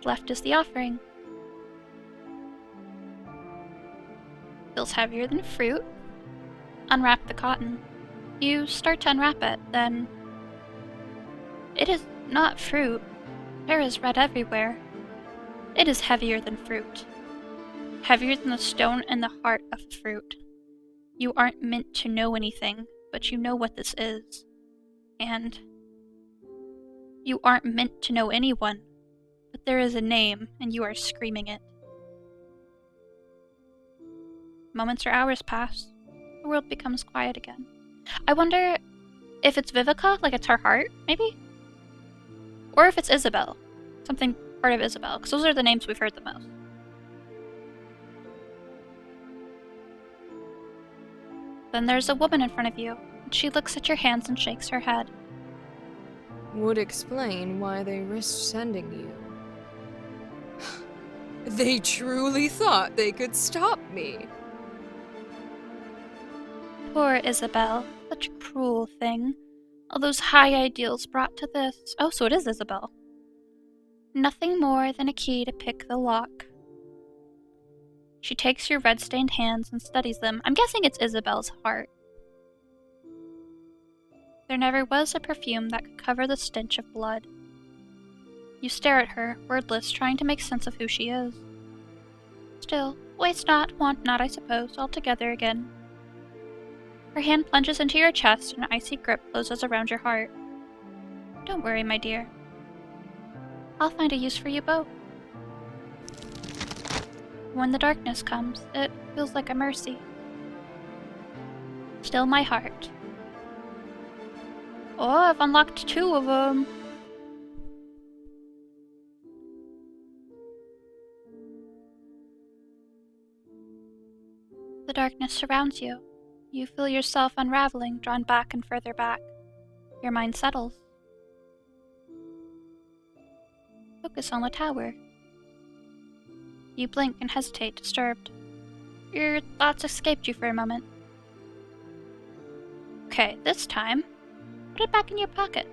Left is the offering. Feels heavier than fruit. Unwrap the cotton. You start to unwrap it, then... It is not fruit. There is red everywhere. It is heavier than fruit. Heavier than the stone in the heart of a fruit. You aren't meant to know anything, but you know what this is. And... you aren't meant to know anyone, but there is a name, and you are screaming it. Moments or hours pass. The world becomes quiet again. I wonder if it's Vivica, like it's her heart, maybe? Or if it's Isabel. Something part of Isabel, because those are the names we've heard the most. Then there's a woman in front of you, and she looks at your hands and shakes her head. Would explain why they risked sending you. They truly thought they could stop me. Poor Isabel. Such a cruel thing. All those high ideals brought to this. Oh, so it is Isabel. Nothing more than a key to pick the lock. She takes your red-stained hands and studies them. I'm guessing it's Isabel's heart. There never was a perfume that could cover the stench of blood. You stare at her, wordless, trying to make sense of who she is. Still, waste not, want not, I suppose, altogether again. Her hand plunges into your chest and an icy grip closes around your heart. Don't worry, my dear. I'll find a use for you both. When the darkness comes, it feels like a mercy. Still my heart. Oh, I've unlocked 2 of them. The darkness surrounds you. You feel yourself unraveling, drawn back and further back. Your mind settles. Focus on the tower. You blink and hesitate, disturbed. Your thoughts escaped you for a moment. Okay, this time, put it back in your pocket.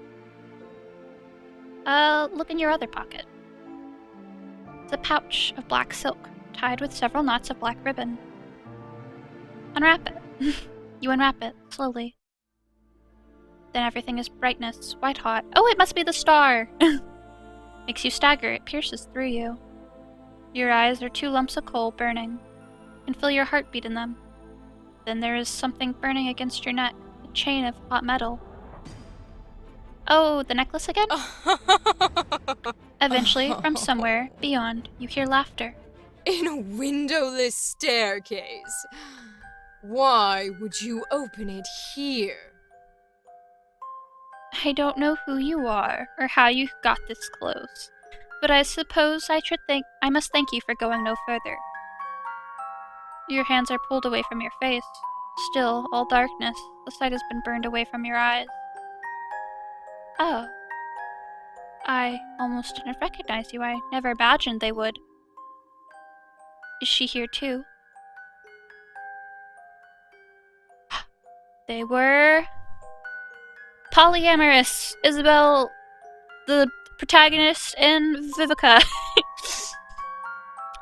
Look in your other pocket. It's a pouch of black silk, tied with several knots of black ribbon. Unwrap it. You unwrap it, slowly. Then everything is brightness, white hot. Oh, it must be the star! Makes you stagger, it pierces through you. Your eyes are 2 lumps of coal burning. You can feel your heartbeat in them. Then there is something burning against your neck. chain of hot metal. Oh, the necklace again? Eventually, from somewhere beyond, you hear laughter. In a windowless staircase. Why would you open it here? I don't know who you are or how you got this close, but I suppose I must thank you for going no further. Your hands are pulled away from your face. Still, all darkness, the sight has been burned away from your eyes. Oh. I almost didn't recognize you. I never imagined they would. Is she here too? They were polyamorous. Isabel, the protagonist, and Vivica.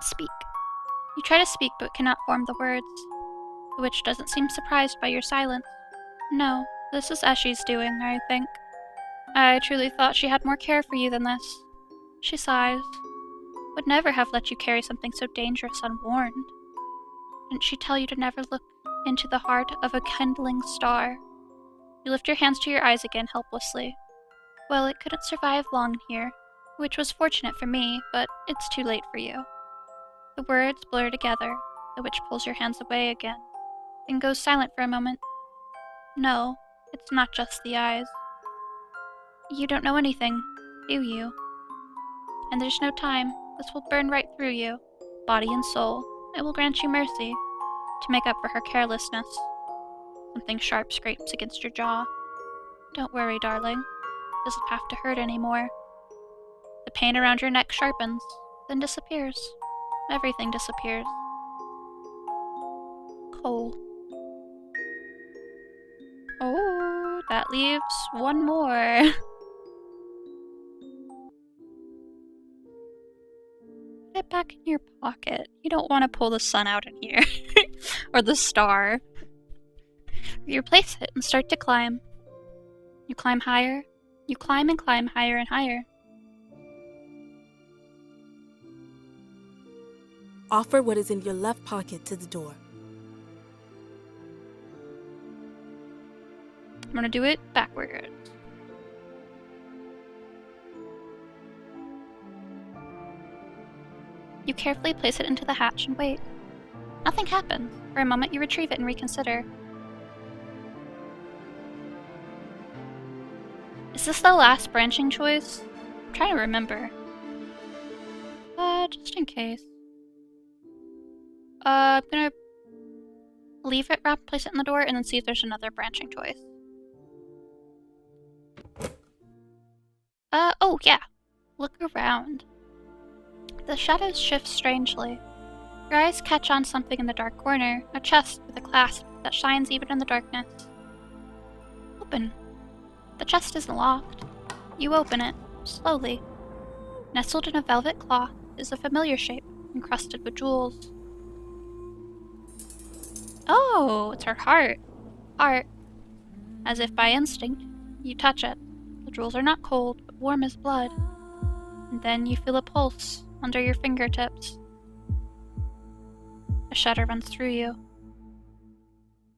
Speak. You try to speak but cannot form the words. The witch doesn't seem surprised by your silence. No, this is Eshy's doing, I think. I truly thought she had more care for you than this. She sighs. Would never have let you carry something so dangerous unwarned. Didn't she tell you to never look into the heart of a kindling star? You lift your hands to your eyes again helplessly. Well, it couldn't survive long here, which was fortunate for me, but it's too late for you. The words blur together. The witch pulls your hands away again, then goes silent for a moment. No, it's not just the eyes. You don't know anything, do you? And there's no time. This will burn right through you, body and soul. It will grant you mercy, to make up for her carelessness. Something sharp scrapes against your jaw. Don't worry, darling. It doesn't have to hurt anymore. The pain around your neck sharpens, then disappears. Everything disappears. Coal. Oh, that leaves one more. Put it back in your pocket. You don't want to pull the sun out in here. Or the star. You replace it and start to climb. You climb higher. You climb and climb higher and higher. Offer what is in your left pocket to the door. I'm gonna do it backwards. You carefully place it into the hatch and wait. Nothing happens. For a moment you retrieve it and reconsider. Is this the last branching choice? I'm trying to remember. Just in case. I'm gonna leave it wrapped, place it in the door, and then see if there's another branching choice. Oh yeah. Look around. The shadows shift strangely. Your eyes catch on something in the dark corner, a chest with a clasp that shines even in the darkness. Open. The chest isn't locked. You open it, slowly. Nestled in a velvet cloth is a familiar shape, encrusted with jewels. Oh, it's her heart. Heart. As if by instinct, you touch it. The jewels are not cold, but warm as blood. And then you feel a pulse under your fingertips. A shudder runs through you.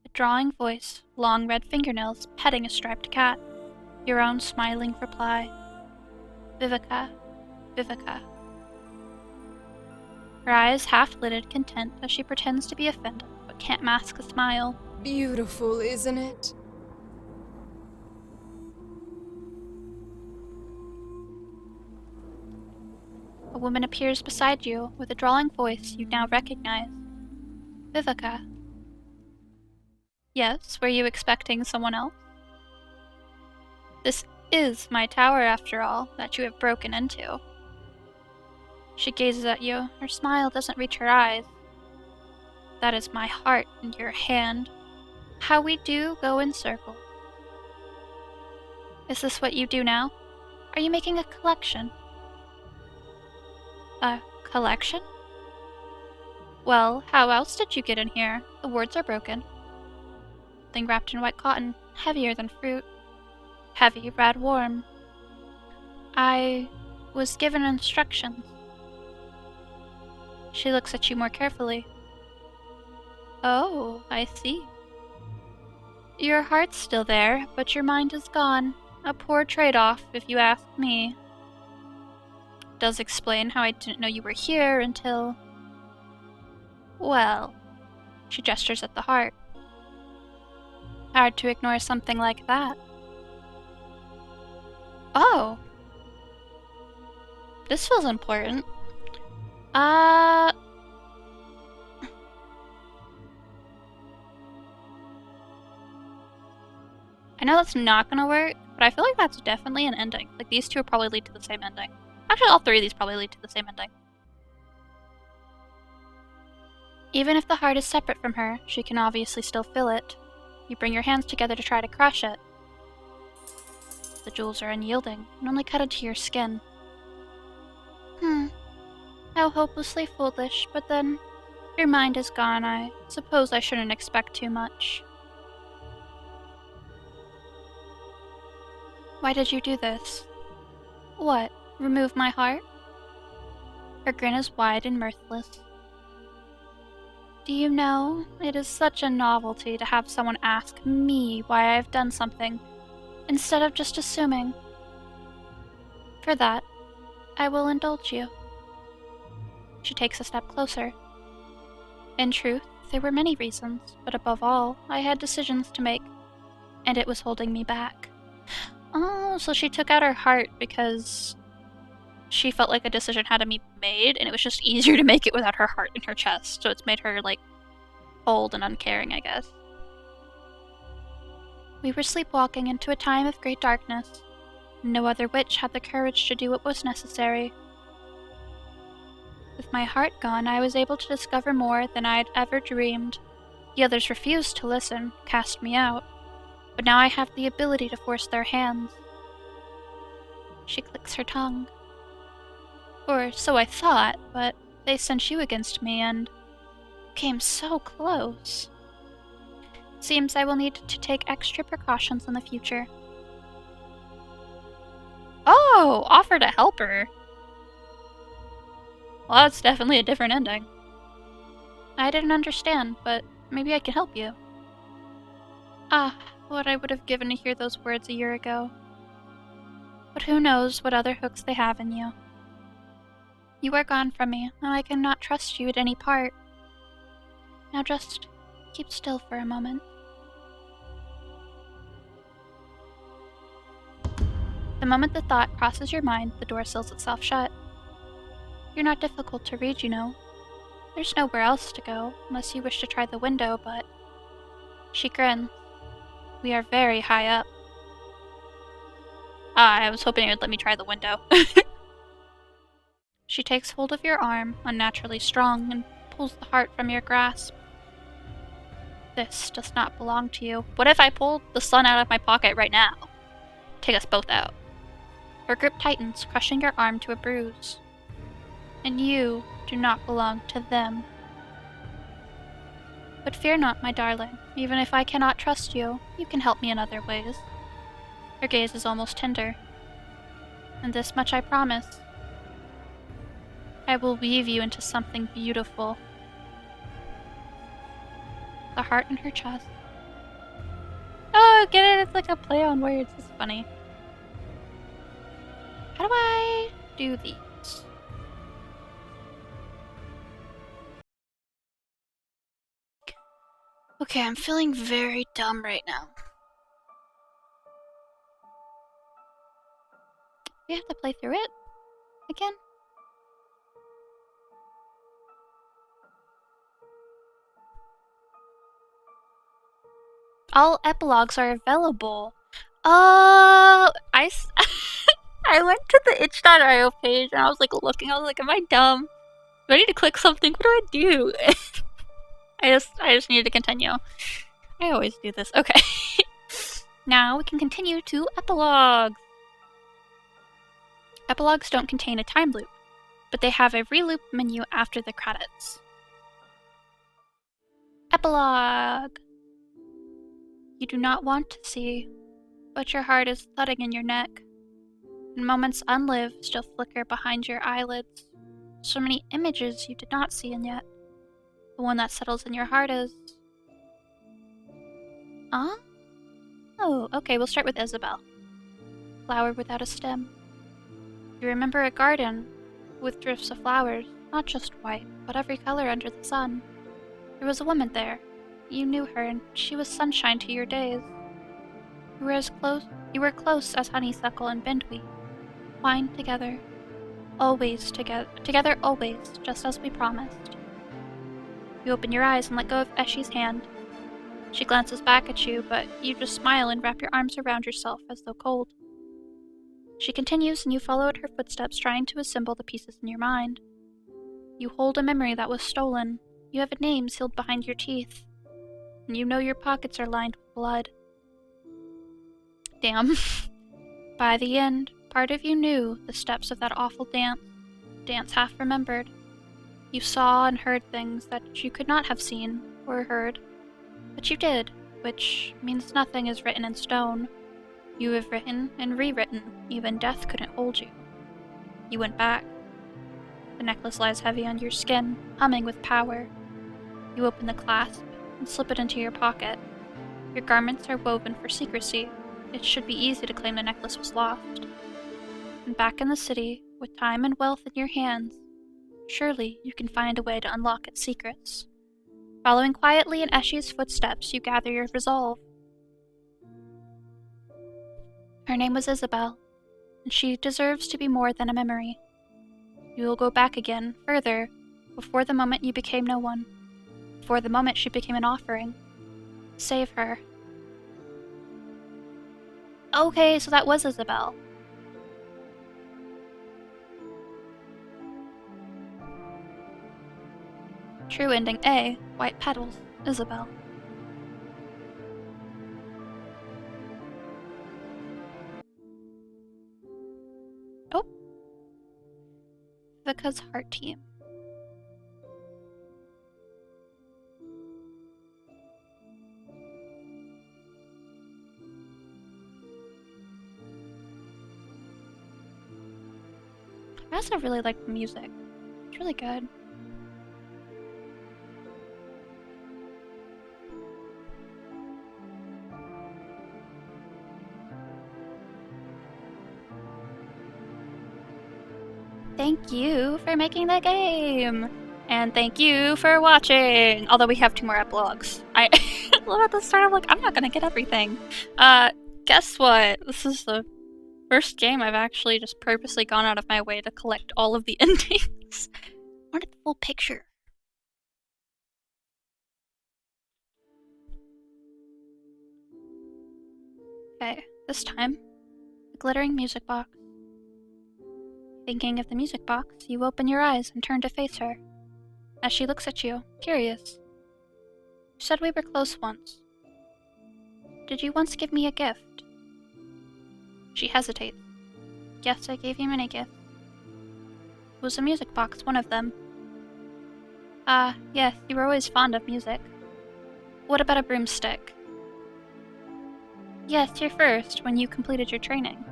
A drawling voice, long red fingernails, petting a striped cat. Your own smiling reply. Vivica, Vivica. Her eyes half-lidded, content as she pretends to be offended, but can't mask a smile. Beautiful, isn't it? A woman appears beside you with a drawling voice you now recognize. Vivica. Yes, were you expecting someone else? This is my tower, after all, that you have broken into. She gazes at you. Her smile doesn't reach her eyes. That is my heart in your hand. How we do go in circles. Is this what you do now? Are you making a collection? A collection? Well, how else did you get in here? The words are broken. Thing wrapped in white cotton, heavier than fruit. Heavy, red, warm. I was given instructions. She looks at you more carefully. Oh, I see. Your heart's still there, but your mind is gone. A poor trade-off, if you ask me. Does explain how I didn't know you were here until... Well, she gestures at the heart. Hard to ignore something like that. Oh. This feels important. I know that's not gonna work, but I feel like that's definitely an ending. Like, these two will probably lead to the same ending. Actually, all three of these probably lead to the same ending. Even if the heart is separate from her, she can obviously still feel it. You bring your hands together to try to crush it. The jewels are unyielding and only cut into your skin. How hopelessly foolish, but then, your mind is gone. I suppose I shouldn't expect too much. Why did you do this? What, remove my heart? Her grin is wide and mirthless. Do you know, it is such a novelty to have someone ask me why I've done something, instead of just assuming. For that, I will indulge you. She takes a step closer. In truth, there were many reasons, but above all, I had decisions to make, and it was holding me back. Oh, so she took out her heart because she felt like a decision had to be made, and it was just easier to make it without her heart in her chest, so it's made her, like, cold and uncaring, I guess. We were sleepwalking into a time of great darkness. No other witch had the courage to do what was necessary. With my heart gone, I was able to discover more than I had ever dreamed. The others refused to listen, cast me out, but now I have the ability to force their hands. She clicks her tongue. Or so I thought, but they sent you against me and came so close. Seems I will need to take extra precautions in the future. Oh, offer to help her. Well, that's definitely a different ending. I didn't understand, but maybe I can help you. Ah, what I would have given to hear those words a year ago. But who knows what other hooks they have in you. You are gone from me, and I cannot trust you at any part. Now just keep still for a moment. The moment the thought crosses your mind, the door seals itself shut. You're not difficult to read, you know. There's nowhere else to go, unless you wish to try the window, but... She grins. We are very high up. Ah, I was hoping it would let me try the window. She takes hold of your arm, unnaturally strong, and pulls the heart from your grasp. This does not belong to you. What if I pulled the sun out of my pocket right now? Take us both out. Her grip tightens, crushing your arm to a bruise. And you do not belong to them. But fear not, my darling. Even if I cannot trust you, you can help me in other ways. Her gaze is almost tender. And this much I promise. I will weave you into something beautiful. The heart in her chest. Oh, get it? It's like a play on words. It's funny. How do I do these? Okay, I'm feeling very dumb right now. We have to play through it again? All epilogues are available. Oh, I went to the itch.io page and I was like looking, I was like, am I dumb? Do I need to click something? What do I do? I just needed to continue. I always do this. Okay. Now we can continue to epilogues. Epilogues don't contain a time loop, but they have a reloop menu after the credits. Epilogue. You do not want to see, but your heart is thudding in your neck, and moments unlived still flicker behind your eyelids. So many images you did not see, and yet the one that settles in your heart is... Huh? Oh, okay, we'll start with Isabel. Flower without a stem. You remember a garden with drifts of flowers, not just white, but every color under the sun. There was a woman there. You knew her, and she was sunshine to your days. You were close as honeysuckle and bindweed. Twined together. Always together. Together always, just as we promised. You open your eyes and let go of Eshi's hand. She glances back at you, but you just smile and wrap your arms around yourself as though cold. She continues, and you follow at her footsteps, trying to assemble the pieces in your mind. You hold a memory that was stolen. You have a name sealed behind your teeth. And you know your pockets are lined with blood. Damn. By the end, part of you knew the steps of that awful dance half remembered. You saw and heard things that you could not have seen or heard. But you did, which means nothing is written in stone. You have written and rewritten, even death couldn't hold you. You went back. The necklace lies heavy on your skin, humming with power. You open the clasp and slip it into your pocket. Your garments are woven for secrecy. It should be easy to claim the necklace was lost. And back in the city, with time and wealth in your hands, surely you can find a way to unlock its secrets. Following quietly in Eshi's footsteps, you gather your resolve. Her name was Isabel, and she deserves to be more than a memory. You will go back again, further, before the moment you became no one, before the moment she became an offering. Save her. Okay, so that was Isabel. True ending A, white petals, Isabel. Oh. Vivica's heart team. I also really like the music. It's really good. Thank you for making the game! And thank you for watching! Although we have 2 more epilogues. I love at the start, I'm like, I'm not gonna get everything. Guess what? This is the first game I've actually just purposely gone out of my way to collect all of the endings. I wanted the full picture. Okay, this time, the glittering music box. Thinking of the music box, you open your eyes and turn to face her. As she looks at you, curious. You said we were close once. Did you once give me a gift? She hesitates. Yes, I gave you many gifts. Was a music box one of them? Yes, you were always fond of music. What about a broomstick? Yes, your first, when you completed your training.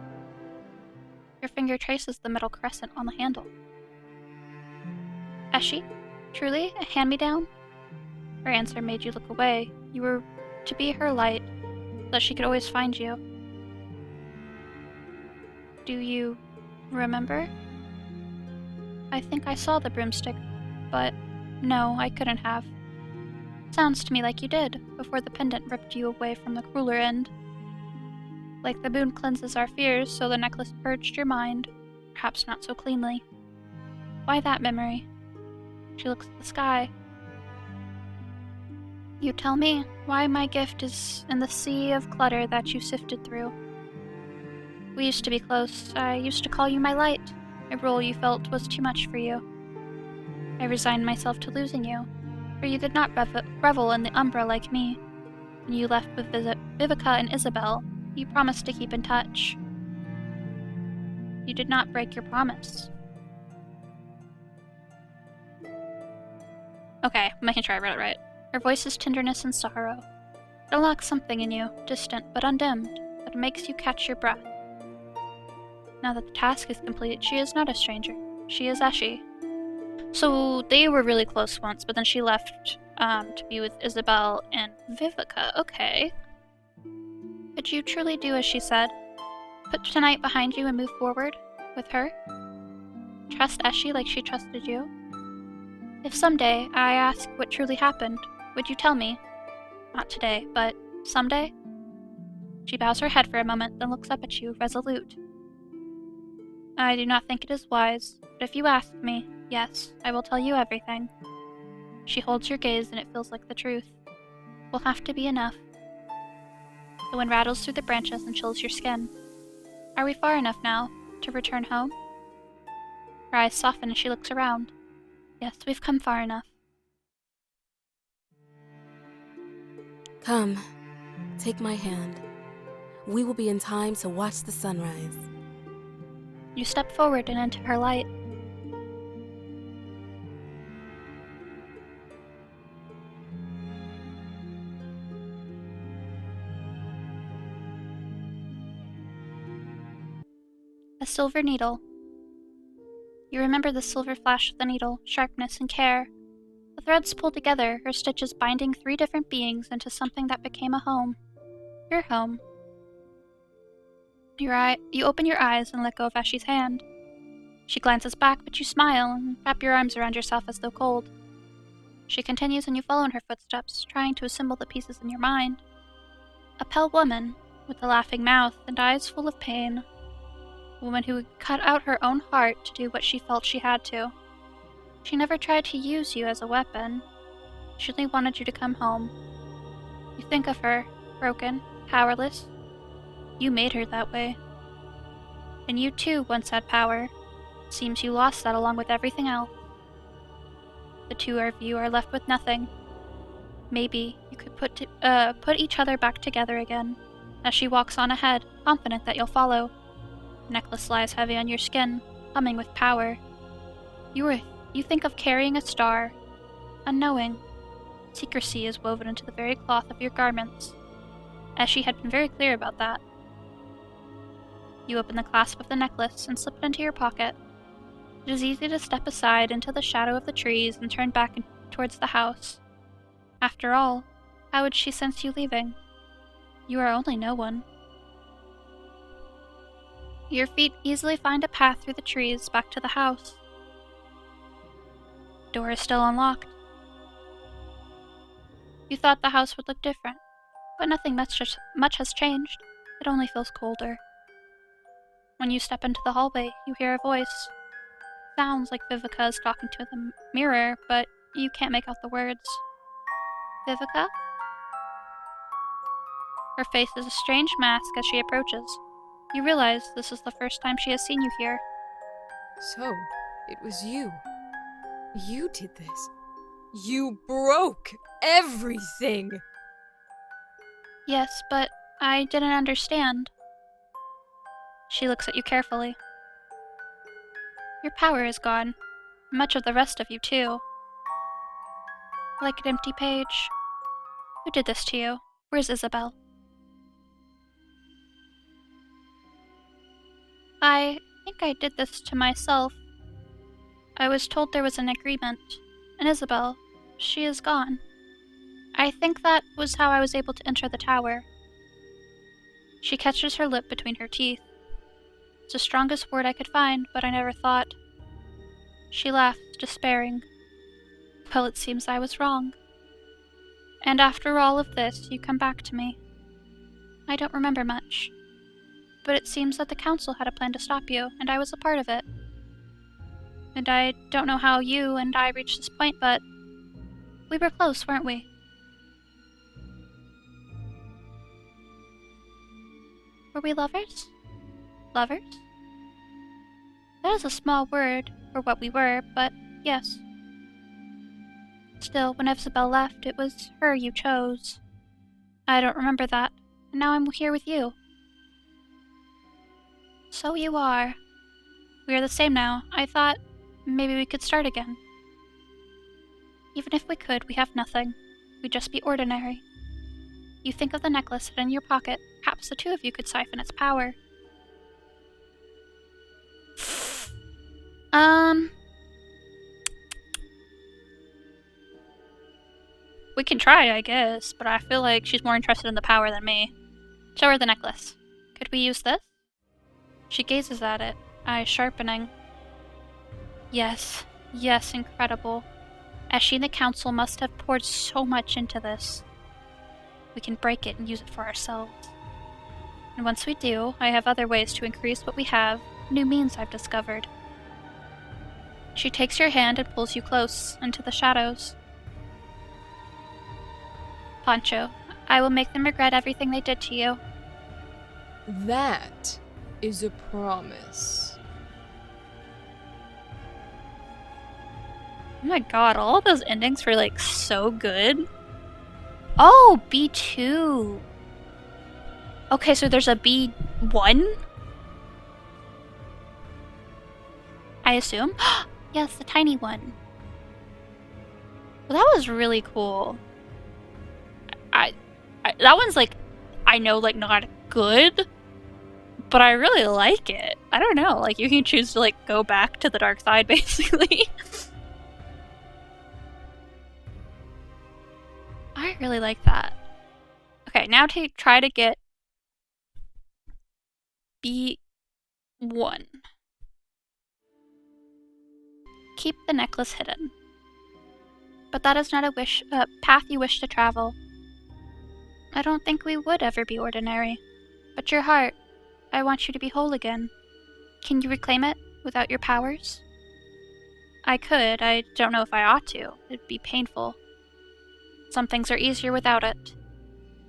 Your finger traces the metal crescent on the handle. Eshi? Truly? A hand-me-down? Her answer made you look away. You were to be her light, so that she could always find you. Do you remember? I think I saw the broomstick, but no, I couldn't have. Sounds to me like you did, before the pendant ripped you away from the crueler end. Like the moon cleanses our fears, so the necklace purged your mind, perhaps not so cleanly. Why that memory? She looks at the sky. You tell me why my gift is in the sea of clutter that you sifted through. We used to be close. I used to call you my light, a role you felt was too much for you. I resigned myself to losing you, for you did not revel in the Umbra like me. When you left with Vivica and Isabel, you promised to keep in touch. You did not break your promise. Okay, I'm making sure I read it right. Her voice is tenderness and sorrow. It unlocks something in you, distant but undimmed, that makes you catch your breath. Now that the task is complete, she is not a stranger. She is Eshi. So they were really close once, but then she left to be with Isabel and Vivica. Okay. Could you truly do as she said? Put tonight behind you and move forward with her? Trust Eshi like she trusted you? If someday I ask what truly happened, would you tell me? Not today, but someday? She bows her head for a moment, then looks up at you, resolute. I do not think it is wise, but if you ask me, yes, I will tell you everything. She holds your gaze and it feels like the truth. Will have to be enough. The wind rattles through the branches and chills your skin. Are we far enough now to return home? Her eyes soften as she looks around. Yes, we've come far enough. Come, take my hand. We will be in time to watch the sunrise. You step forward and into her light. A silver needle. You remember the silver flash of the needle, sharpness and care. The threads pull together, her stitches binding 3 different beings into something that became a home. Your home. You open your eyes and let go of Eshi's hand. She glances back, but you smile and wrap your arms around yourself as though cold. She continues and you follow in her footsteps, trying to assemble the pieces in your mind. A pale woman, with a laughing mouth and eyes full of pain. A woman who would cut out her own heart to do what she felt she had to. She never tried to use you as a weapon. She only wanted you to come home. You think of her, broken, powerless. You made her that way. And you too once had power. Seems you lost that along with everything else. The two of you are left with nothing. Maybe you could put each other back together again. As she walks on ahead, confident that you'll follow. The necklace lies heavy on your skin, humming with power. You think of carrying a star, unknowing. Secrecy is woven into the very cloth of your garments. Eshi had been very clear about that. You open the clasp of the necklace and slip it into your pocket. It is easy to step aside into the shadow of the trees and turn back towards the house. After all, how would she sense you leaving? You are only no one. Your feet easily find a path through the trees back to the house. The door is still unlocked. You thought the house would look different, but nothing much has changed. It only feels colder. When you step into the hallway, you hear a voice. Sounds like Vivica is talking to the mirror, but you can't make out the words. Vivica? Her face is a strange mask as she approaches. You realize this is the first time she has seen you here. So, it was you. You did this. You broke everything! Yes, but I didn't understand. She looks at you carefully. Your power is gone. Much of the rest of you, too. Like an empty page. Who did this to you? Where's Isabel? I think I did this to myself. I was told there was an agreement. And Isabel, she is gone. I think that was how I was able to enter the tower. She catches her lip between her teeth. It's the strongest word I could find, but I never thought. She laughed, despairing. Well, it seems I was wrong. And after all of this, you come back to me. I don't remember much. But it seems that the council had a plan to stop you, and I was a part of it. And I don't know how you and I reached this point, but we were close, weren't we? Were we lovers? Lovers? That is a small word for what we were, but yes. Still, when Isabel left, it was her you chose. I don't remember that, and now I'm here with you. So you are. We are the same now. I thought maybe we could start again. Even if we could, we have nothing. We'd just be ordinary. You think of the necklace hidden in your pocket. Perhaps the two of you could siphon its power. We can try, I guess, but I feel like she's more interested in the power than me, Show her the necklace. Could we use this? She gazes at it, eyes sharpening. Yes, yes, incredible. As she and the council must have poured so much into this. We can break it and use it for ourselves. And once we do, I have other ways to increase what we have, new means I've discovered. She takes your hand and pulls you close into the shadows. Pancho, I will make them regret everything they did to you. That is a promise. Oh my god, all of those endings were like so good. Oh, B2. Okay, so there's a B1? I assume? Yes, the tiny one. Well, that was really cool. That one's like, I know, like, not good, but I really like it. I don't know, like, you can choose to, like, go back to the dark side, basically. I really like that. Okay, now try to get B1. Keep the necklace hidden. But that is not a path you wish to travel. I don't think we would ever be ordinary. But your heart, I want you to be whole again. Can you reclaim it without your powers? I could. I don't know if I ought to. It'd be painful. Some things are easier without it.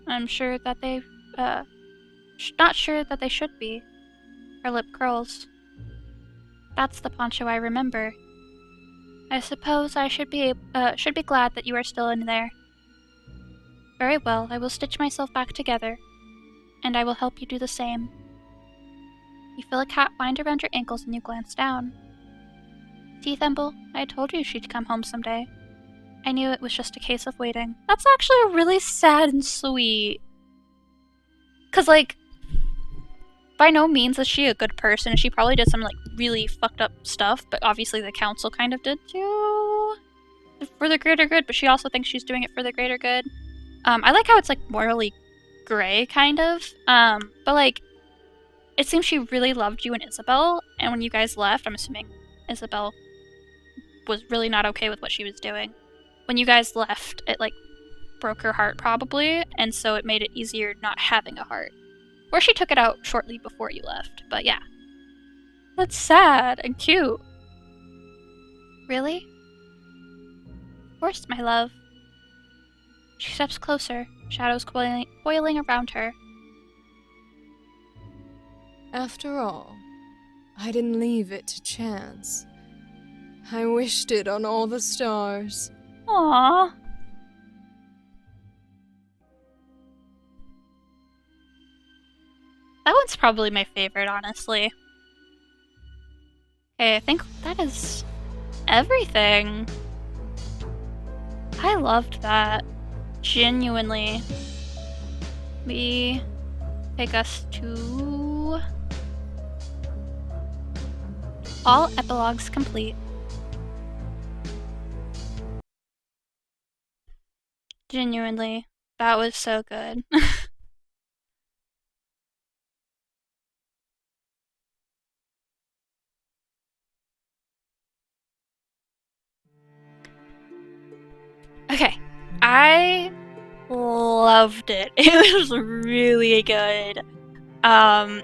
I'm sure that they, not sure that they should be. Her lip curls. That's the Pancho I remember. I suppose I should be glad that you are still in there. Very well, I will stitch myself back together, and I will help you do the same. You feel a cat wind around your ankles and you glance down. See, Thimble, I told you she'd come home someday. I knew it was just a case of waiting. That's actually really sad and sweet. 'Cause, like, by no means is she a good person. She probably did some, like, really fucked up stuff, but obviously the council kind of did too. For the greater good, but she also thinks she's doing it for the greater good. I like how it's, like, morally gray, kind of. But, like, it seems she really loved you and Isabel, and when you guys left, I'm assuming Isabel was really not okay with what she was doing. When you guys left, it, like, broke her heart, probably, and so it made it easier not having a heart. Or she took it out shortly before you left, but yeah. That's sad and cute. Really? Of course, my love. She steps closer, shadows coiling around her. After all, I didn't leave it to chance. I wished it on all the stars. Aww. That one's probably my favorite, honestly. Okay, I think that is everything. I loved that. Genuinely. We take us to all epilogues complete. Genuinely, that was so good. Okay, I loved it. It was really good. I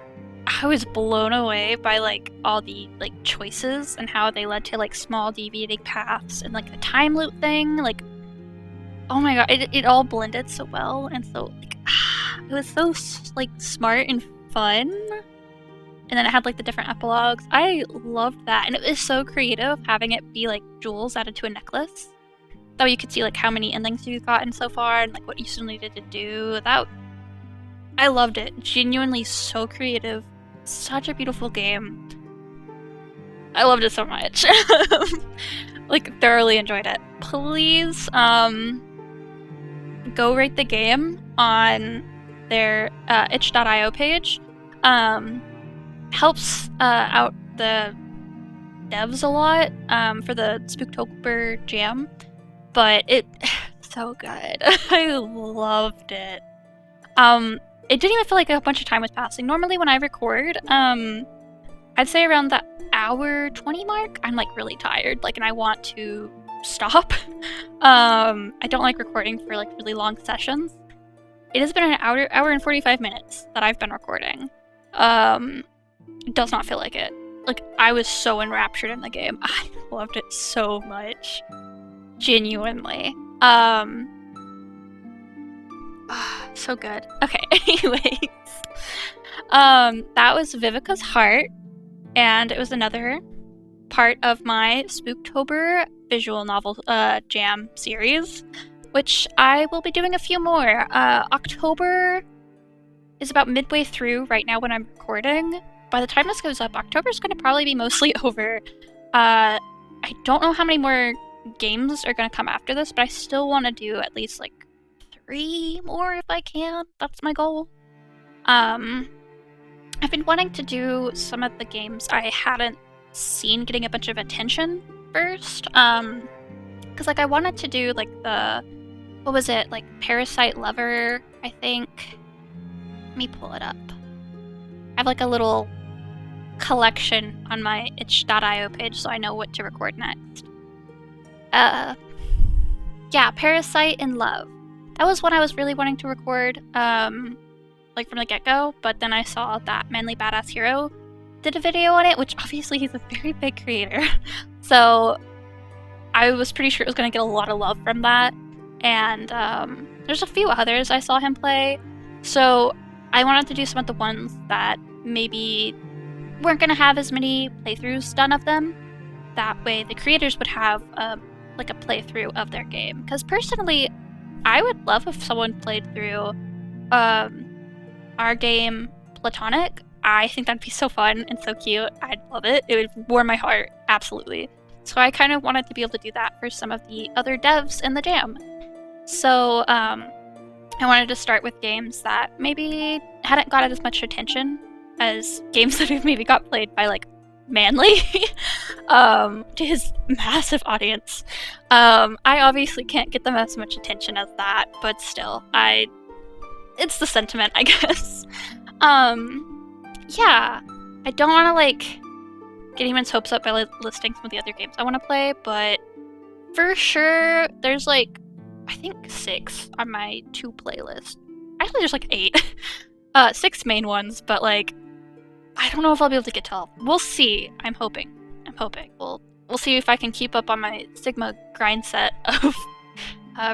was blown away by like all the like choices and how they led to like small deviating paths and like the time loop thing. Like, oh my god, it all blended so well and so like it was so like smart and fun. And then it had like the different epilogues. I loved that, and it was so creative having it be like jewels added to a necklace. That way you could see like how many endings you've gotten so far and like what you still needed to do. I loved it. Genuinely so creative. Such a beautiful game. I loved it so much. Like thoroughly enjoyed it. Please go rate the game on their itch.io page. Helps out the devs a lot for the Spooktober jam. But it's so good. I loved it. it didn't even feel like a bunch of time was passing. Normally when I record, I'd say around the hour 20 mark, I'm like really tired, like, and I want to stop. I don't like recording for like really long sessions. It has been an hour and 45 minutes that I've been recording. It does not feel like it. Like, I was so enraptured in the game. I loved it so much. Genuinely. So good. Okay, anyways. That was Vivica's Heart, and it was another part of my Spooktober visual novel jam series, which I will be doing a few more. October is about midway through right now when I'm recording. By the time this goes up, October is going to probably be mostly over. I don't know how many more games are going to come after this, but I still want to do at least like 3 more if I can. That's my goal. I've been wanting to do some of the games I hadn't seen getting a bunch of attention first. Because like I wanted to do like what was it? Like Parasite Lover, I think. Let me pull it up. I have like a little collection on my itch.io page so I know what to record next. Yeah, Parasite in Love. That was one I was really wanting to record, like from the get-go, but then I saw that Manly Badass Hero did a video on it, which obviously he's a very big creator. So I was pretty sure it was going to get a lot of love from that. And there's a few others I saw him play. So I wanted to do some of the ones that maybe weren't going to have as many playthroughs done of them. That way the creators would have like a playthrough of their game. Because personally, I would love if someone played through our game Platonic. I think that'd be so fun and so cute. I'd love it. It would warm my heart, absolutely. So I kind of wanted to be able to do that for some of the other devs in the jam. So I wanted to start with games that maybe hadn't gotten as much attention as games that have maybe got played by like Manly to his massive audience. I obviously can't get them as much attention as that, but still, it's the sentiment, I guess. Yeah, I don't want to like get anyone's hopes up by listing some of the other games I want to play, but for sure there's like I think 6 on my 2 playlist. Actually, there's like 8. 6 main ones, but like I don't know if I'll be able to get to all. We'll see. I'm hoping. We'll see if I can keep up on my Sigma grind set of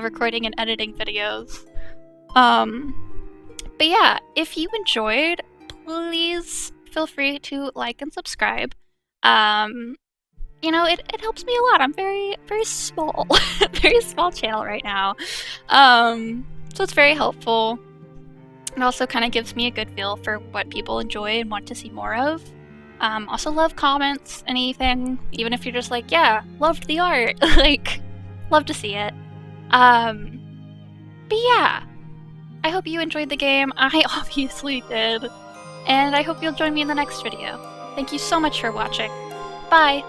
recording and editing videos. But yeah, if you enjoyed, please feel free to like and subscribe. You know, it helps me a lot. I'm very, very small, very small channel right now. So it's very helpful. It also kind of gives me a good feel for what people enjoy and want to see more of. Also love comments, anything, even if you're just like, yeah, loved the art, like, love to see it. But yeah, I hope you enjoyed the game. I obviously did. And I hope you'll join me in the next video. Thank you so much for watching. Bye!